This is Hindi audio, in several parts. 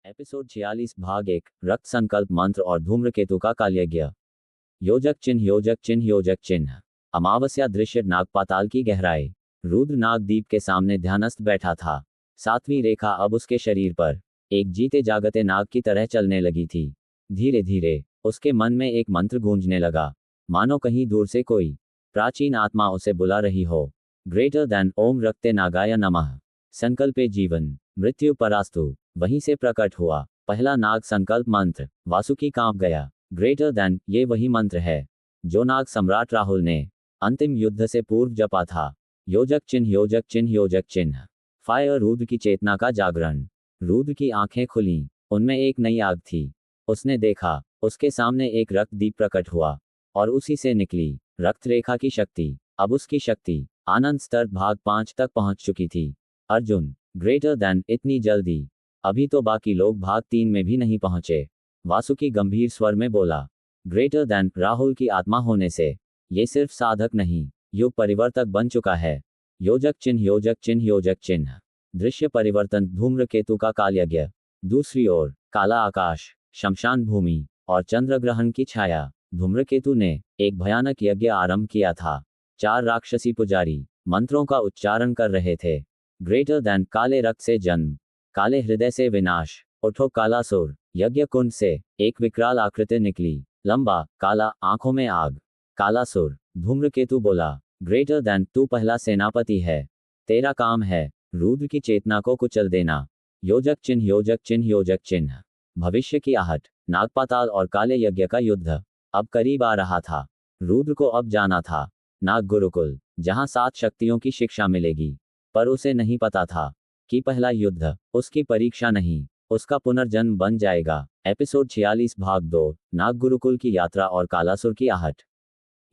एपिसोड 46 भाग 1 रक्त संकल्प मंत्र और धूम्रकेतु का कालयज्ञ। योजक चिन्ह योजक चिन्ह योजक चिन्ह। अमावस्या दृश्य नागपाताल की गहराई। रुद्र नागदीप के सामने ध्यानस्थ बैठा था। सातवीं रेखा अब उसके शरीर पर एक जीते जागते नाग की तरह चलने लगी थी। धीरे धीरे उसके मन में एक मंत्र गूंजने लगा, मानो कहीं दूर से कोई प्राचीन आत्मा उसे बुला रही हो। ग्रेटर देन ओम रक्ते नागाय नमः। संकल्पे जीवन मृत्यु परास्तु। वहीं से प्रकट हुआ पहला नाग संकल्प मंत्र। वासुकी कांप गया। ग्रेटर देन, ये वही मंत्र है जो नाग सम्राट राहुल ने अंतिम युद्ध से पूर्व जपा था। योजक चिन्ह योजक चिन्ह योजक चिन्ह। फायर रुद्र की चेतना का जागरण। रुद्र की आंखें खुलीं, उनमें एक नई आग थी। उसने देखा उसके सामने एक रक्त दीप प्रकट हुआ और उसी से निकली रक्त रेखा की शक्ति। अब उसकी शक्ति आनंद स्तर भाग 5 तक पहुंच चुकी थी। अर्जुन, ग्रेटर देन, इतनी जल्दी? अभी तो बाकी लोग भाग 3 में भी नहीं पहुंचे। वासुकी गंभीर स्वर में बोला। ग्रेटर देन राहुल की आत्मा होने से ये सिर्फ साधक नहीं, युग परिवर्तक बन चुका है। योजक चिन्ह योजक चिन्ह योजक चिन्ह। दृश्य परिवर्तन धूम्रकेतु का कालयज्ञ। दूसरी ओर काला आकाश, शमशान भूमि और चंद्रग्रहण की छाया। धूम्रकेतु ने एक भयानक यज्ञ आरंभ किया था। 4 राक्षसी पुजारी मंत्रों का उच्चारण कर रहे थे। ग्रेटर देन, काले रक्त से जन्म, काले हृदय से विनाश। उठो कालासुर। यज्ञ कुंड से एक विकराल आकृति निकली, लंबा, काला, आंखों में आग। कालासुर। धूम्रकेतु बोला। ग्रेटर देन, तू पहला सेनापति है। तेरा काम है रुद्र की चेतना को कुचल देना। योजक चिन्ह योजक चिन्ह योजक चिन्ह। भविष्य की आहट। नागपाताल और काले यज्ञ का युद्ध अब करीब आ रहा था। रुद्र को अब जाना था नाग गुरुकुल, जहां 7 शक्तियों की शिक्षा मिलेगी। पर उसे नहीं पता था कि पहला युद्ध उसकी परीक्षा नहीं, उसका पुनर्जन्म बन जाएगा। एपिसोड 46 भाग 2 नाग गुरुकुल की यात्रा और कालासुर की आहट।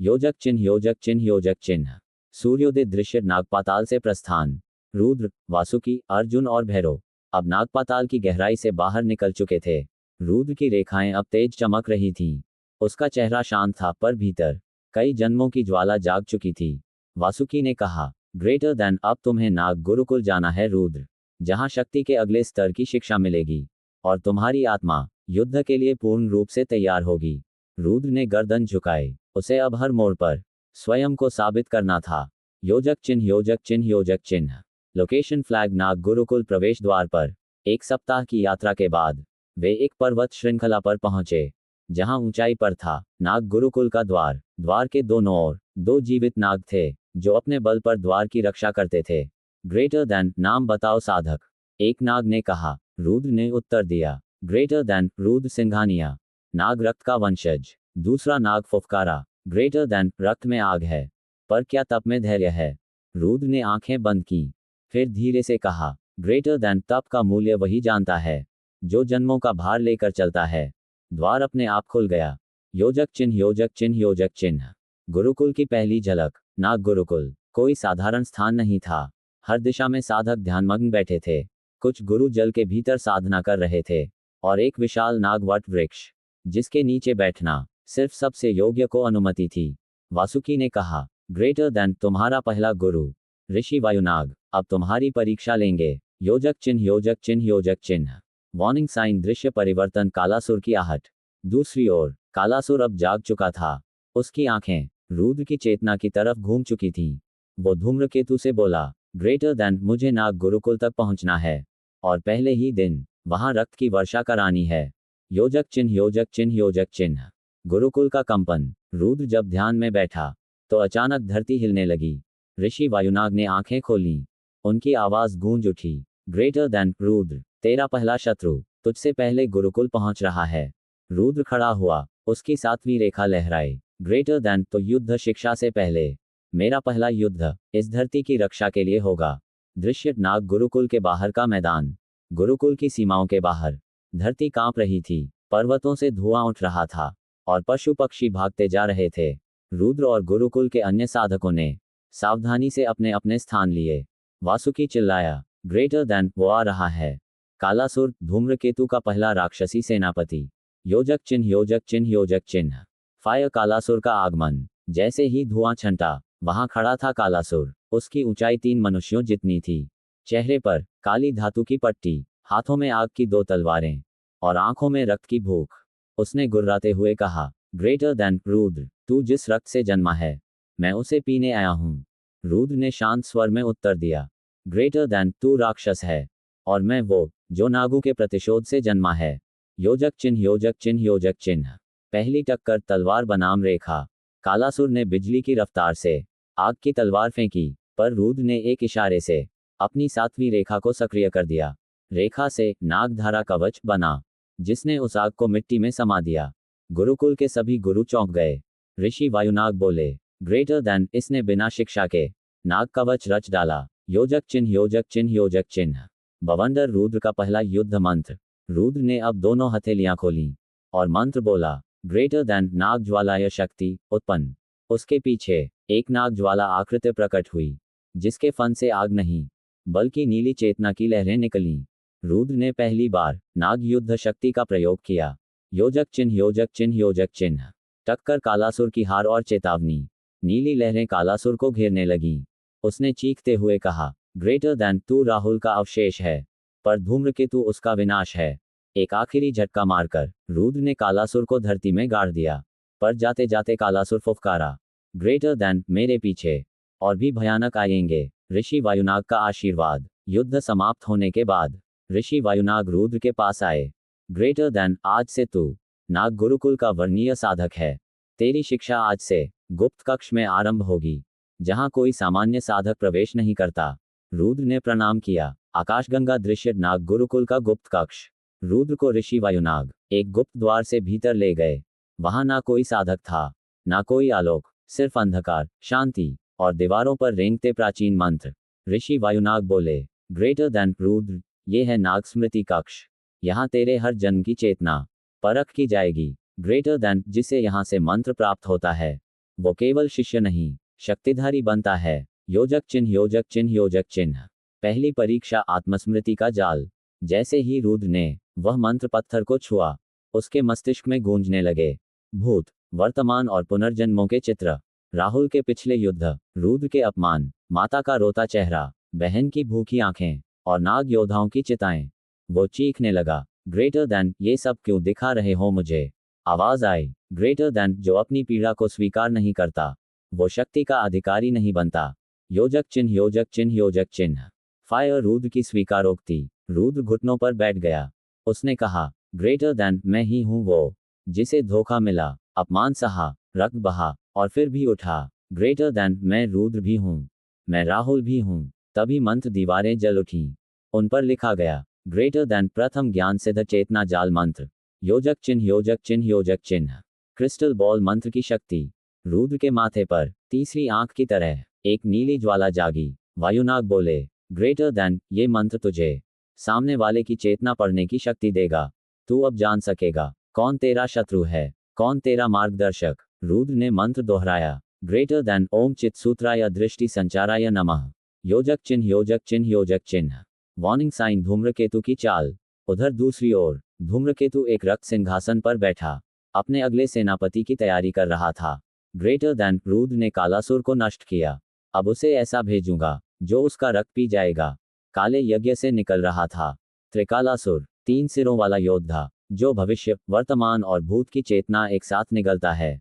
योजक चिन्ह योजक चिन्ह योजक चिन्ह। सूर्योदय दृश्य नागपाताल से प्रस्थान। रुद्र, वासुकी, अर्जुन और भैरव अब नागपाताल की गहराई से बाहर निकल चुके थे। रुद्र की रेखाएं अब तेज चमक रही थीं। उसका चेहरा शांत था, पर भीतर कई जन्मों की ज्वाला जाग चुकी थी। वासुकी ने कहा, ग्रेटर देन, अब तुम्हें नाग गुरुकुल जाना है रुद्र, जहां शक्ति के अगले स्तर की शिक्षा मिलेगी और तुम्हारी आत्मा युद्ध के लिए पूर्ण रूप से तैयार होगी। रुद्र ने गर्दन झुकाई। उसे अब हर मोड़ पर स्वयं को साबित करना था। योजक चिन्ह योजक चिन्ह योजक चिन्ह। लोकेशन फ्लैग नाग गुरुकुल प्रवेश द्वार पर। 1 सप्ताह की यात्रा के बाद वे एक पर्वत श्रृंखला पर पहुंचे, जहां ऊंचाई पर था नाग गुरुकुल का द्वार। द्वार के दोनों ओर 2 जीवित नाग थे जो अपने बल पर द्वार की रक्षा करते थे। ग्रेटर देन, नाम बताओ साधक, एक नाग ने कहा। रुद्र ने उत्तर दिया। ग्रेटर देन, रुद्र सिंघानिया, नाग रक्त का वंशज। दूसरा नाग फुफकारा। ग्रेटर देन, रक्त में आग है, पर क्या तप में धैर्य है? रुद्र ने आंखें बंद की, फिर धीरे से कहा, ग्रेटर देन, तप का मूल्य वही जानता है जो जन्मों का भार लेकर चलता है। द्वार अपने आप खुल गया। योजक चिन्ह योजक चिन्ह योजक चिन्ह। गुरुकुल की पहली झलक। नाग गुरुकुल कोई साधारण स्थान नहीं था। हर दिशा में साधक ध्यानमग्न बैठे थे। कुछ गुरु जल के भीतर साधना कर रहे थे और एक विशाल नाग वट वृक्ष, जिसके नीचे बैठना सिर्फ सबसे योग्य को अनुमति थी। वासुकी ने कहा, ग्रेटर देन, तुम्हारा पहला गुरु ऋषि वायुनाग अब तुम्हारी परीक्षा लेंगे। योजक चिन्ह योजक चिन्ह योजक चिन्ह। वार्निंग साइन दृश्य परिवर्तन कालासुर की आहट। दूसरी ओर कालासुर अब जाग चुका था। उसकी आंखें रुद्र की चेतना की तरफ घूम चुकी थीं। वो धूम्रकेतु से बोला, ग्रेटर देन, मुझे नाग गुरुकुल तक पहुंचना है और पहले ही दिन वहां रक्त की वर्षा करानी है। योजक चिन्ह योजक चिन्ह योजक चिन्ह। गुरुकुल का कंपन। रुद्र जब ध्यान में बैठा तो अचानक धरती हिलने लगी। ऋषि वायुनाग ने आंखें खोलीं। उनकी आवाज गूंज उठी, ग्रेटर देन, रुद्र, तेरा पहला शत्रु तुझसे पहले गुरुकुल पहुंच रहा है। रुद्र खड़ा हुआ, उसकी 7वीं रेखा लहराई। ग्रेटर देन, तो युद्ध शिक्षा से पहले मेरा पहला युद्ध इस धरती की रक्षा के लिए होगा। दृश्य नाग गुरुकुल के बाहर का मैदान। गुरुकुल की सीमाओं के बाहर धरती कांप रही थी। पर्वतों से धुआं उठ रहा था और पशु पक्षी भागते जा रहे थे। रुद्र और गुरुकुल के अन्य साधकों ने सावधानी से अपने अपने स्थान लिए। वासुकी चिल्लाया, ग्रेटर देन, वो आ रहा है। कालासुर, धूम्रकेतु का पहला राक्षसी सेनापति। योजक चिन्ह योजक चिन्ह योजक चिन्ह। फायर कालासुर का आगमन। जैसे ही धुआं छंटा, वहां खड़ा था कालासुर। उसकी ऊंचाई 3 मनुष्यों जितनी थी। चेहरे पर काली धातु की पट्टी, हाथों में आग की 2 तलवारें और आंखों में रक्त की भूख। उसने गुर्राते हुए कहा, ग्रेटर देन रुद्र, तू जिस रक्त से जन्मा है, मैं उसे पीने आया हूँ। रुद्र ने शांत स्वर में उत्तर दिया, ग्रेटर देन, तू राक्षस है, और मैं वो, जो नागों के प्रतिशोध से जन्मा है। योजक चिन्ह, योजक चिन्ह, योजक चिन्ह। पहली टक्कर तलवार बनाम रेखा। कालासुर ने बिजली की रफ्तार से आग की तलवार फेंकी, पर रुद्र ने एक इशारे से अपनी 7वीं रेखा को सक्रिय कर दिया। रेखा से नागधारा कवच बना, जिसने उस आग को मिट्टी में समा दिया। गुरुकुल के सभी गुरु चौंक गए। ऋषि वायुनाग बोले, ग्रेटर देन, इसने बिना शिक्षा के नाग कवच रच डाला। योजक चिन्ह, योजक चिन्ह, योजक चिन्ह। बवंडर रुद्र का पहला युद्ध मंत्र। रुद्र ने अब दोनों हथेलियां खोलीं और मंत्र बोला, ग्रेटर देन, नाग ज्वालाय शक्ति उत्पन्न। उसके पीछे एक नाग ज्वाला आकृति प्रकट हुई, जिसके फन से आग नहीं, बल्कि नीली चेतना की लहरें निकलीं। रुद्र ने पहली बार नाग युद्ध शक्ति का प्रयोग किया। योजक चिन्ह, योजक चिन्ह, योजक चिन्ह। टक्कर कालासुर की हार और चेतावनी। नीली लहरें कालासुर को घेरने लगीं। उसने चीखते हुए कहा, ग्रेटर देन, तू राहुल का अवशेष है, पर धूम्रकेतु उसका विनाश है। एक आखिरी झटका मारकर रुद्र ने कालासुर को धरती में गाड़ दिया, पर जाते जाते कालासुर फुफकारा, ग्रेटर देन, मेरे पीछे और भी भयानक आएंगे। ऋषि वायुनाग का आशीर्वाद। युद्ध समाप्त होने के बाद ऋषि वायुनाग रुद्र के पास आए। ग्रेटर देन, आज से तू नाग गुरुकुल का वर्णीय साधक है। तेरी शिक्षा आज से गुप्त कक्ष में आरंभ होगी, जहां कोई सामान्य साधक प्रवेश नहीं करता। रुद्र ने प्रणाम किया। आकाशगंगा दृश्य नाग गुरुकुल का गुप्त कक्ष। रुद्र को ऋषि वायुनाग एक गुप्त द्वार से भीतर ले गए। वहां ना कोई साधक था, ना कोई आलोक, सिर्फ अंधकार, शांति और दीवारों पर रेंगते प्राचीन मंत्र। ऋषि वायुनाग बोले, ग्रेटर देन रुद्र, ये है नाग स्मृति कक्ष। यहाँ तेरे हर जन्म की चेतना परख की जाएगी। ग्रेटर देन, जिसे यहाँ से मंत्र प्राप्त होता है, वो केवल शिष्य नहीं, शक्तिधारी बनता है। योजक चिन्ह, योजक चिन्ह, योजक चिन्ह। पहली परीक्षा आत्मस्मृति का जाल। जैसे ही रुद्र ने वह मंत्र पत्थर को छुआ, उसके मस्तिष्क में गूंजने लगे भूत, वर्तमान और पुनर्जन्मों के चित्र। राहुल के पिछले युद्ध, रुद्र के अपमान, माता का रोता चेहरा, बहन की भूखी आंखें और नाग योद्धाओं की चिताएं। वो चीखने लगा, ग्रेटर देन, ये सब क्यों दिखा रहे हो मुझे? आवाज आई, ग्रेटर देन, जो अपनी पीड़ा को स्वीकार नहीं करता, वो शक्ति का अधिकारी नहीं बनता। योजक चिन्ह, योजक चिन्ह, योजक चिन्ह। फायर रुद्र की स्वीकारोक्ति। रुद्र घुटनों पर बैठ गया। उसने कहा, ग्रेटर देन, मैं ही हूं वो, जिसे धोखा मिला, अपमान सहा, रक्त बहा और फिर भी उठा। ग्रेटर देन, मैं रुद्र भी हूं, मैं राहुल भी हूं। तभी मंत्र दीवारें जल उठीं। उन पर लिखा गया, ग्रेटर देन, प्रथम ज्ञान सिद्ध चेतना जाल मंत्र। योजक चिन्ह, योजक चिन्ह, योजक चिन्ह। क्रिस्टल बॉल मंत्र की शक्ति। रुद्र के माथे पर तीसरी आंख की तरह एक नीली ज्वाला जागी। वायुनाग बोले, ग्रेटर देन, ये मंत्र तुझे सामने वाले की चेतना पढ़ने की शक्ति देगा। तू अब जान सकेगा कौन तेरा शत्रु है, कौन तेरा मार्गदर्शक। रुद्र ने मंत्र दोहराया, ग्रेटर देन, ओम चित सूत्राय दृष्टि संचाराय नमः। योजक चिन्ह, योजक चिन्ह, योजक चिन्ह। Warning sign. धूम्रकेतु की चाल। उधर दूसरी ओर धूम्रकेतु एक रक्त सिंहासन पर बैठा अपने अगले सेनापति की तैयारी कर रहा था। ग्रेटर देन, रुद्र ने कालासुर को नष्ट किया। अब उसे ऐसा भेजूंगा जो उसका रक्त पी जाएगा। काले यज्ञ से निकल रहा था त्रिकालासुर, 3 सिरों वाला योद्धा, जो भविष्य, वर्तमान और भूत की चेतना एक साथ निगलता है।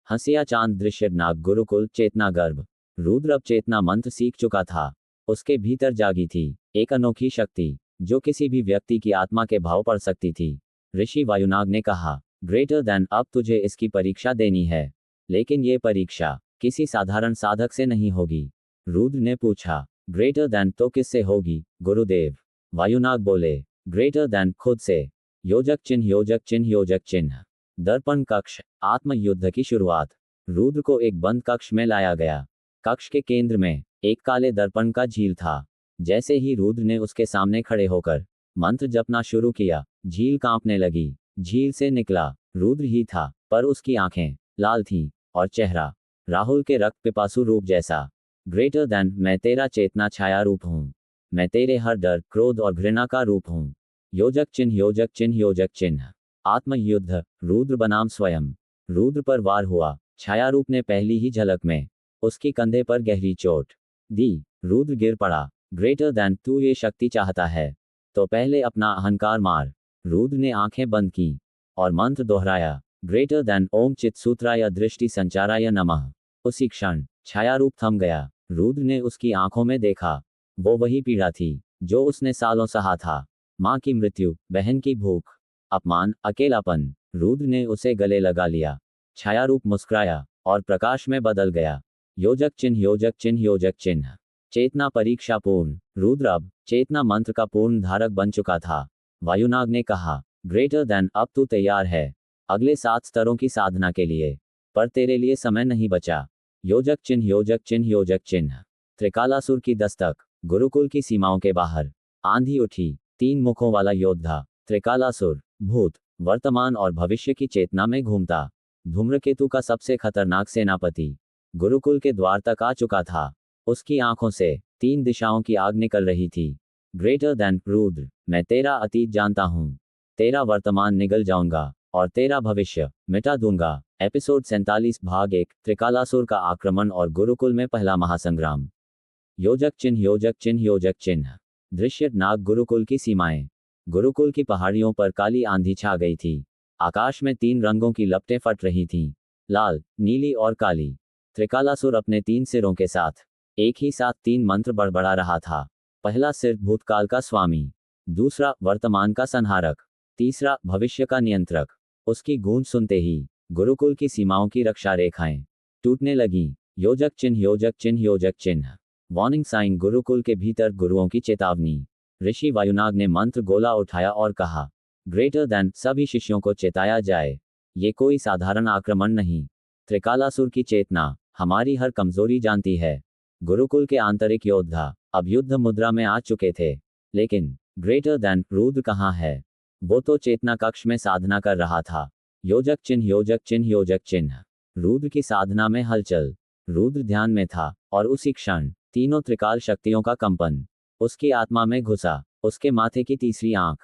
हंसिया चांद दृश्य नाग गुरुकुल चेतना गर्भ। रुद्र अब चेतना मंत्र सीख चुका था। उसके भीतर जागी थी एक अनोखी शक्ति, जो किसी भी व्यक्ति की आत्मा के भाव पढ़ सकती थी। ऋषि वायुनाग ने कहा, ग्रेटर देन, अब तुझे इसकी परीक्षा देनी है, लेकिन ये परीक्षा किसी साधारण साधक से नहीं होगी। रुद्र ने पूछा, ग्रेटर देन, तो किससे होगी गुरुदेव? वायुनाग बोले, ग्रेटर देन, खुद से। योजक चिन्ह, योजक चिन्ह, योजक चिन्ह। दर्पण कक्ष। आत्म युद्ध की शुरुआत। रुद्र को एक बंद कक्ष में लाया गया। कक्ष के केंद्र में एक काले दर्पण का झील था। जैसे ही रुद्र ने उसके सामने खड़े होकर मंत्र जपना शुरू किया, झील कांपने लगी। झील से निकला रुद्र ही था, पर उसकी आंखें लाल थीं और चेहरा राहुल के रक्त पिपासु रूप जैसा। ग्रेटर देन, मैं तेरा चेतना छाया रूप हूं। मैं तेरे हर डर, क्रोध और घृणा का रूप हूं। योजक चिन्ह, योजक चिन्ह, योजक चिन्ह। आत्म युद्ध। रुद्र बनाम स्वयं। रुद्र पर वार हुआ। छाया रूप ने पहली ही झलक में उसकी कंधे पर गहरी चोट दी। रुद्र गिर पड़ा। ग्रेटर देन, तू ये शक्ति चाहता है, तो पहले अपना अहंकार मार। रुद्र ने आंखें बंद की और मंत्र दोहराया, ग्रेटर देन ओम चित सूत्राय दृष्टि संचाराय नमः। उसी क्षण छायारूप थम गया। रुद्र ने उसकी आंखों में देखा। वो वही पीड़ा थी जो उसने सालों सहा था। माँ की मृत्यु, बहन की भूख, अपमान, अकेलापन। रुद्र ने उसे गले लगा लिया। छायारूप मुस्कुराया और प्रकाश में बदल गया। योजक चिन्ह, योजक चिन्ह, योजक चिन्ह। चेतना परीक्षा पूर्ण। रुद्र अब चेतना मंत्र का पूर्ण धारक बन चुका था। वायुनाग ने कहा, ग्रेटर देन, अब तू तैयार है अगले 7 स्तरों की साधना के लिए, पर तेरे लिए समय नहीं बचा। योजक चिन्ह, योजक चिन्ह, योजक चिन्ह। त्रिकालासुर की दस्तक। गुरुकुल की सीमाओं के बाहर आंधी उठी। 3 मुखों वाला योद्धा त्रिकालासुर, भूत, वर्तमान और भविष्य की चेतना में घूमता। धूम्रकेतु का सबसे खतरनाक सेनापति गुरुकुल के द्वार तक आ चुका था। उसकी आंखों से 3 दिशाओं की आग निकल रही थी। ग्रेटर देन, रुद्र, मैं तेरा अतीत जानता हूं। तेरा वर्तमान निगल जाऊंगा और तेरा भविष्य मिटा दूंगा। एपिसोड 47 भाग 1, त्रिकालासुर का आक्रमण और गुरुकुल में पहला महासंग्राम। योजक चिन्ह, योजक चिन्ह, योजक चिन्ह। दृश्य नाग गुरुकुल की सीमाएं। गुरुकुल की पहाड़ियों पर काली आंधी छा गई थी। आकाश में 3 रंगों की लपटें फट रही थीं, लाल, नीली और काली। त्रिकालासुर अपने 3 सिरों के साथ एक ही साथ 3 मंत्र बड़बड़ा रहा था। पहला सिर भूतकाल का स्वामी, दूसरा वर्तमान का संहारक, तीसरा भविष्य का नियंत्रक। उसकी गूंज सुनते ही गुरुकुल की सीमाओं की रक्षा रेखाएं टूटने लगीं। योजक चिन्ह, योजक चिन्ह, योजक चिन्ह। Warning sign. गुरुकुल के भीतर गुरुओं की चेतावनी। ऋषि वायुनाग ने मंत्र गोला उठाया और कहा, ग्रेटर देन, सभी शिष्यों को चेताया जाए, ये कोई साधारण आक्रमण नहीं। त्रिकालासुर की चेतना हमारी हर कमजोरी जानती है। गुरुकुल के आंतरिक योद्धा अब युद्ध मुद्रा में आ चुके थे, लेकिन ग्रेटर देन, रुद्र कहाँ है? वो तो चेतना कक्ष में साधना कर रहा था। योजक चिन्ह, योजक चिन्ह, योजक चिन्ह। रुद्र की साधना में हलचल। रुद्र ध्यान में था और उसी क्षण तीनों त्रिकाल शक्तियों का कंपन उसकी आत्मा में घुसा। उसके माथे की तीसरी आंख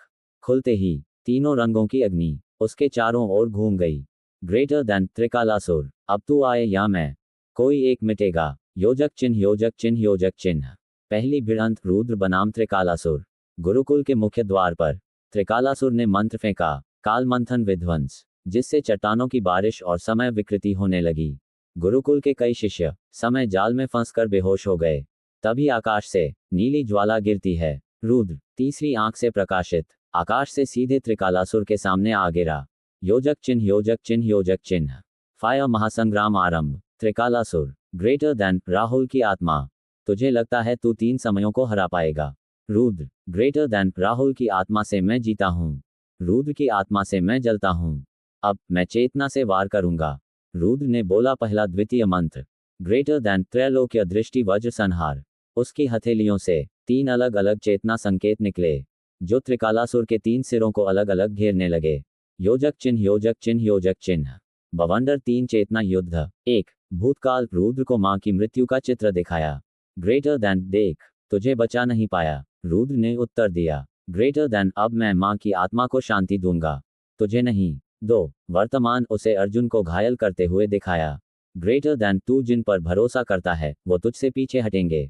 खुलते ही तीनों रंगों की अग्नि उसके चारों ओर घूम गई। ग्रेटर देन, त्रिकालासुर, अब तू आए या मैं, कोई एक मिटेगा। योजक चिन्ह, योजक चिन्ह, योजक चिन्ह। पहली भिड़ंत। रुद्र बनाम त्रिकालासुर। गुरुकुल के मुख्य द्वार पर त्रिकालासुर ने मंत्र फेंका, काल मंथन विध्वंस, जिससे चट्टानों की बारिश और समय विकृति होने लगी। गुरुकुल के कई शिष्य समय जाल में फंसकर बेहोश हो गए। तभी आकाश से नीली ज्वाला गिरती है। रुद्र तीसरी आंख से प्रकाशित आकाश से सीधे त्रिकालासुर के सामने आ गिरा। योजक चिन्ह, योजक चिन्ह, योजक चिन्ह। फायर महासंग्राम आरंभ। त्रिकालासुर, ग्रेटर देन, राहुल की आत्मा, तुझे लगता है तू 3 समयों को हरा पाएगा? रुद्र, ग्रेटर देन, राहुल की आत्मा से मैं जीता हूँ। रुद्र की आत्मा से मैं जलता हूँ। अब मैं चेतना से वार करूंगा। रुद्र ने बोला पहला द्वितीय मंत्र। ग्रेटर देन, त्रैलोक्य दृष्टि वज्र संहार। उसकी हथेलियों से 3 अलग अलग चेतना संकेत निकले, जो त्रिकालासुर के 3 सिरों को अलग अलग घेरने लगे। योजक चिन्ह, योजक चिन्ह, योजक चिन्ह। बवंडर 3 चेतना युद्ध। 1, भूतकाल। रुद्र को मां की मृत्यु का चित्र दिखाया। ग्रेटर देन, देख, तुझे बचा नहीं पाया। रुद्र ने उत्तर दिया, ग्रेटर देन, अब मैं मां की आत्मा को शांति दूंगा, तुझे नहीं। 2, वर्तमान। उसे अर्जुन को घायल करते हुए दिखाया। ग्रेटर देन, तू जिन पर भरोसा करता है वो तुझसे पीछे हटेंगे।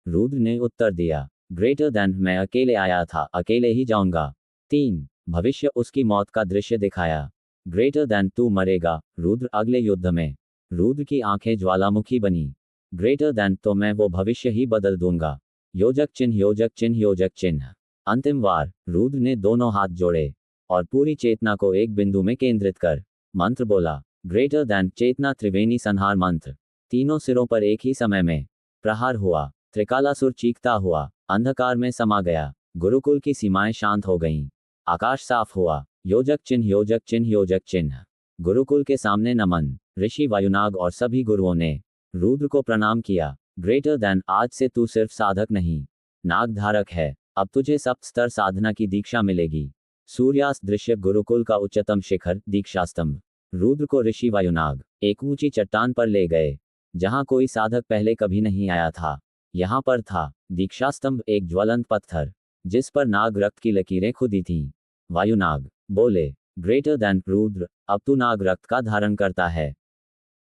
रुद्र ने उत्तर दिया, ग्रेटर देन, मैं अकेले आया था, अकेले ही जाऊंगा। 3, भविष्य। उसकी मौत का दृश्य दिखाया। ग्रेटर देन, तू मरेगा, रुद्र, अगले युद्ध में। रुद्र की आंखें ज्वालामुखी बनी। ग्रेटर देन, तो मैं वो भविष्य ही बदल दूंगा। योजक चिन्ह, योजक चिन्ह, योजक चिन्ह। अंतिम वार। रुद्र ने दोनों हाथ जोड़े और पूरी चेतना को एक बिंदु में केंद्रित कर मंत्र बोला। ग्रेटर देन, चेतना त्रिवेणी संहार मंत्र। तीनों सिरों पर एक ही समय में प्रहार हुआ। त्रिकालासुर चीखता हुआ अंधकार में समा गया। गुरुकुल की सीमाएं शांत हो गईं। आकाश साफ हुआ। योजक चिन्ह, योजक चिन्ह, योजक चिन्ह। गुरुकुल के सामने नमन। ऋषि वायुनाग और सभी गुरुओं ने रुद्र को प्रणाम किया। ग्रेटर देन, आज से तू सिर्फ साधक नहीं, नागधारक है। अब तुझे सप्त स्तर साधना की दीक्षा मिलेगी। सूर्यास्त दृश्य। गुरुकुल का उच्चतम शिखर, दीक्षास्तंभ। रुद्र को ऋषि वायुनाग एक ऊंची चट्टान पर ले गए, जहां कोई साधक पहले कभी नहीं आया था। यहां पर था दीक्षास्तंभ, एक ज्वलंत पत्थर जिस पर नाग रक्त की लकीरें खुदी थीं। वायुनाग बोले, ग्रेटर देन, रुद्र, अब तू नाग रक्त का धारण करता है।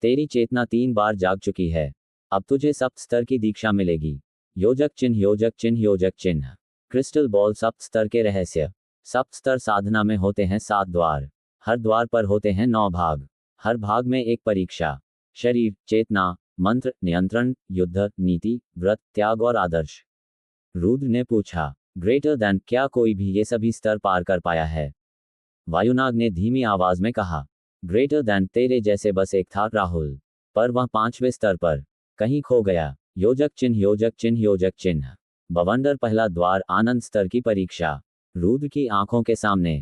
तेरी चेतना 3 बार जाग चुकी है। अब तुझे सप्त स्तर की दीक्षा मिलेगी। योजक चिन्ह, योजक चिन्ह, योजक चिन्ह। क्रिस्टल बॉल सप्त स्तर के रहस्य। सप्त स्तर साधना में होते हैं 7 द्वार। हर द्वार पर होते हैं 9 भाग। हर भाग में एक परीक्षा। शरीर, चेतना, मंत्र, नियंत्रण, युद्ध, नीति, व्रत, त्याग और आदर्श। रुद्र ने पूछा, ग्रेटर देन, क्या कोई भी ये सभी स्तर पार कर पाया है? वायुनाग ने धीमी आवाज में कहा, ग्रेटर देन, तेरे जैसे बस एक था राहुल, पर वह 5वें स्तर पर कहीं खो गया। योजक चिन्ह, योजक चिन्ह, योजक चिन्ह। बवंडर, पहला द्वार, आनंद स्तर की परीक्षा। रुद्र की आंखों के सामने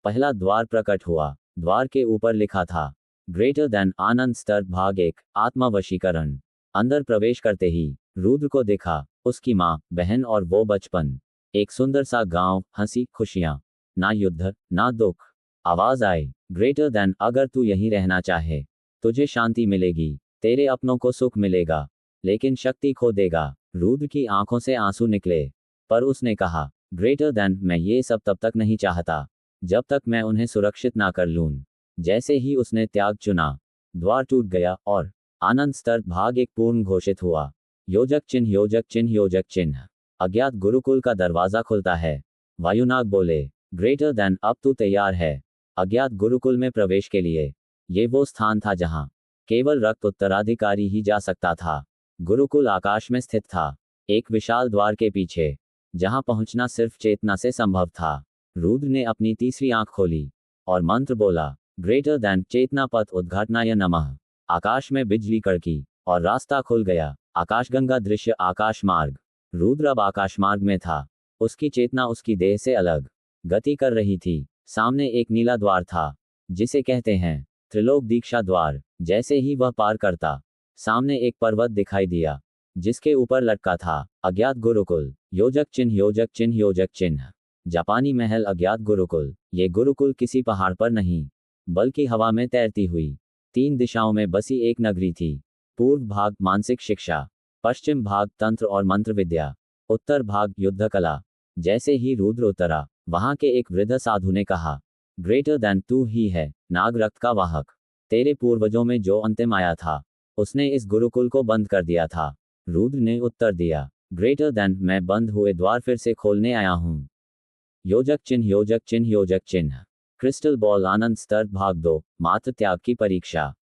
पहला द्वार प्रकट हुआ। द्वार के ऊपर लिखा था, ग्रेटर देन, आनंद स्तर, भाग 1, आत्मा वशीकरण। अंदर प्रवेश करते ही रुद्र को देखा उसकी माँ, बहन और वो बचपन। एक सुंदर सा गांव, हंसी खुशियां, ना युद्ध ना दुख। आवाज आई, ग्रेटर देन, अगर तू यहीं रहना चाहे तुझे शांति मिलेगी, तेरे अपनों को सुख मिलेगा, लेकिन शक्ति खो देगा। रुद्र की आंखों से आंसू निकले, पर उसने कहा, ग्रेटर देन, मैं ये सब तब तक नहीं चाहता जब तक मैं उन्हें सुरक्षित ना कर लूं। जैसे ही उसने त्याग चुना, द्वार टूट गया और आनंद स्तर, भाग 1 पूर्ण घोषित हुआ। योजक चिन्ह, योजक चिन्ह, योजक चिन्ह। अज्ञात गुरुकुल का दरवाजा खुलता है। वायुनाग बोले, ग्रेटर देन, अब तू तैयार है अज्ञात गुरुकुल में प्रवेश के लिए? ये वो स्थान था जहां केवल रक्त उत्तराधिकारी ही जा सकता था। गुरुकुल आकाश में स्थित था, एक विशाल द्वार के पीछे, जहां पहुंचना सिर्फ चेतना से संभव था। रुद्र ने अपनी तीसरी आंख खोली और मंत्र बोला, ग्रेटर देन, चेतना पथ उद्घाटनाय नमः। आकाश में बिजली कड़की और रास्ता खुल गया। आकाशगंगा दृश्य, आकाश मार्ग। रुद्र अब आकाश मार्ग में था। उसकी चेतना उसकी देह से अलग गति कर रही थी। सामने एक नीला द्वार था, जिसे कहते हैं त्रिलोक दीक्षा द्वार। जैसे ही वह पार करता, सामने एक पर्वत दिखाई दिया, जिसके ऊपर लटका था अज्ञात गुरुकुल। योजक चिन्ह, योजक चिन्ह, योजक चिन्ह। जापानी महल, अज्ञात गुरुकुल। ये गुरुकुल किसी पहाड़ पर नहीं, बल्कि हवा में तैरती हुई 3 दिशाओं में बसी एक नगरी थी। पूर्व भाग, मानसिक शिक्षा। पश्चिम भाग, तंत्र और मंत्र विद्या। उत्तर भाग, युद्ध कला। जैसे ही रुद्र उतरा, वहां के एक वृद्ध साधु ने कहा, ग्रेटर देन, तू ही है नाग रक्त का वाहक। तेरे पूर्वजों में जो अंतिम आया था, उसने इस गुरुकुल को बंद कर दिया था। रुद्र ने उत्तर दिया, ग्रेटर देन, मैं बंद हुए द्वार फिर से खोलने आया हूं। योजक चिन्ह, योजक चिन्ह, योजक चिन्ह। क्रिस्टल बॉल, आनंद स्तर, भाग 2, मात्र त्याग की परीक्षा।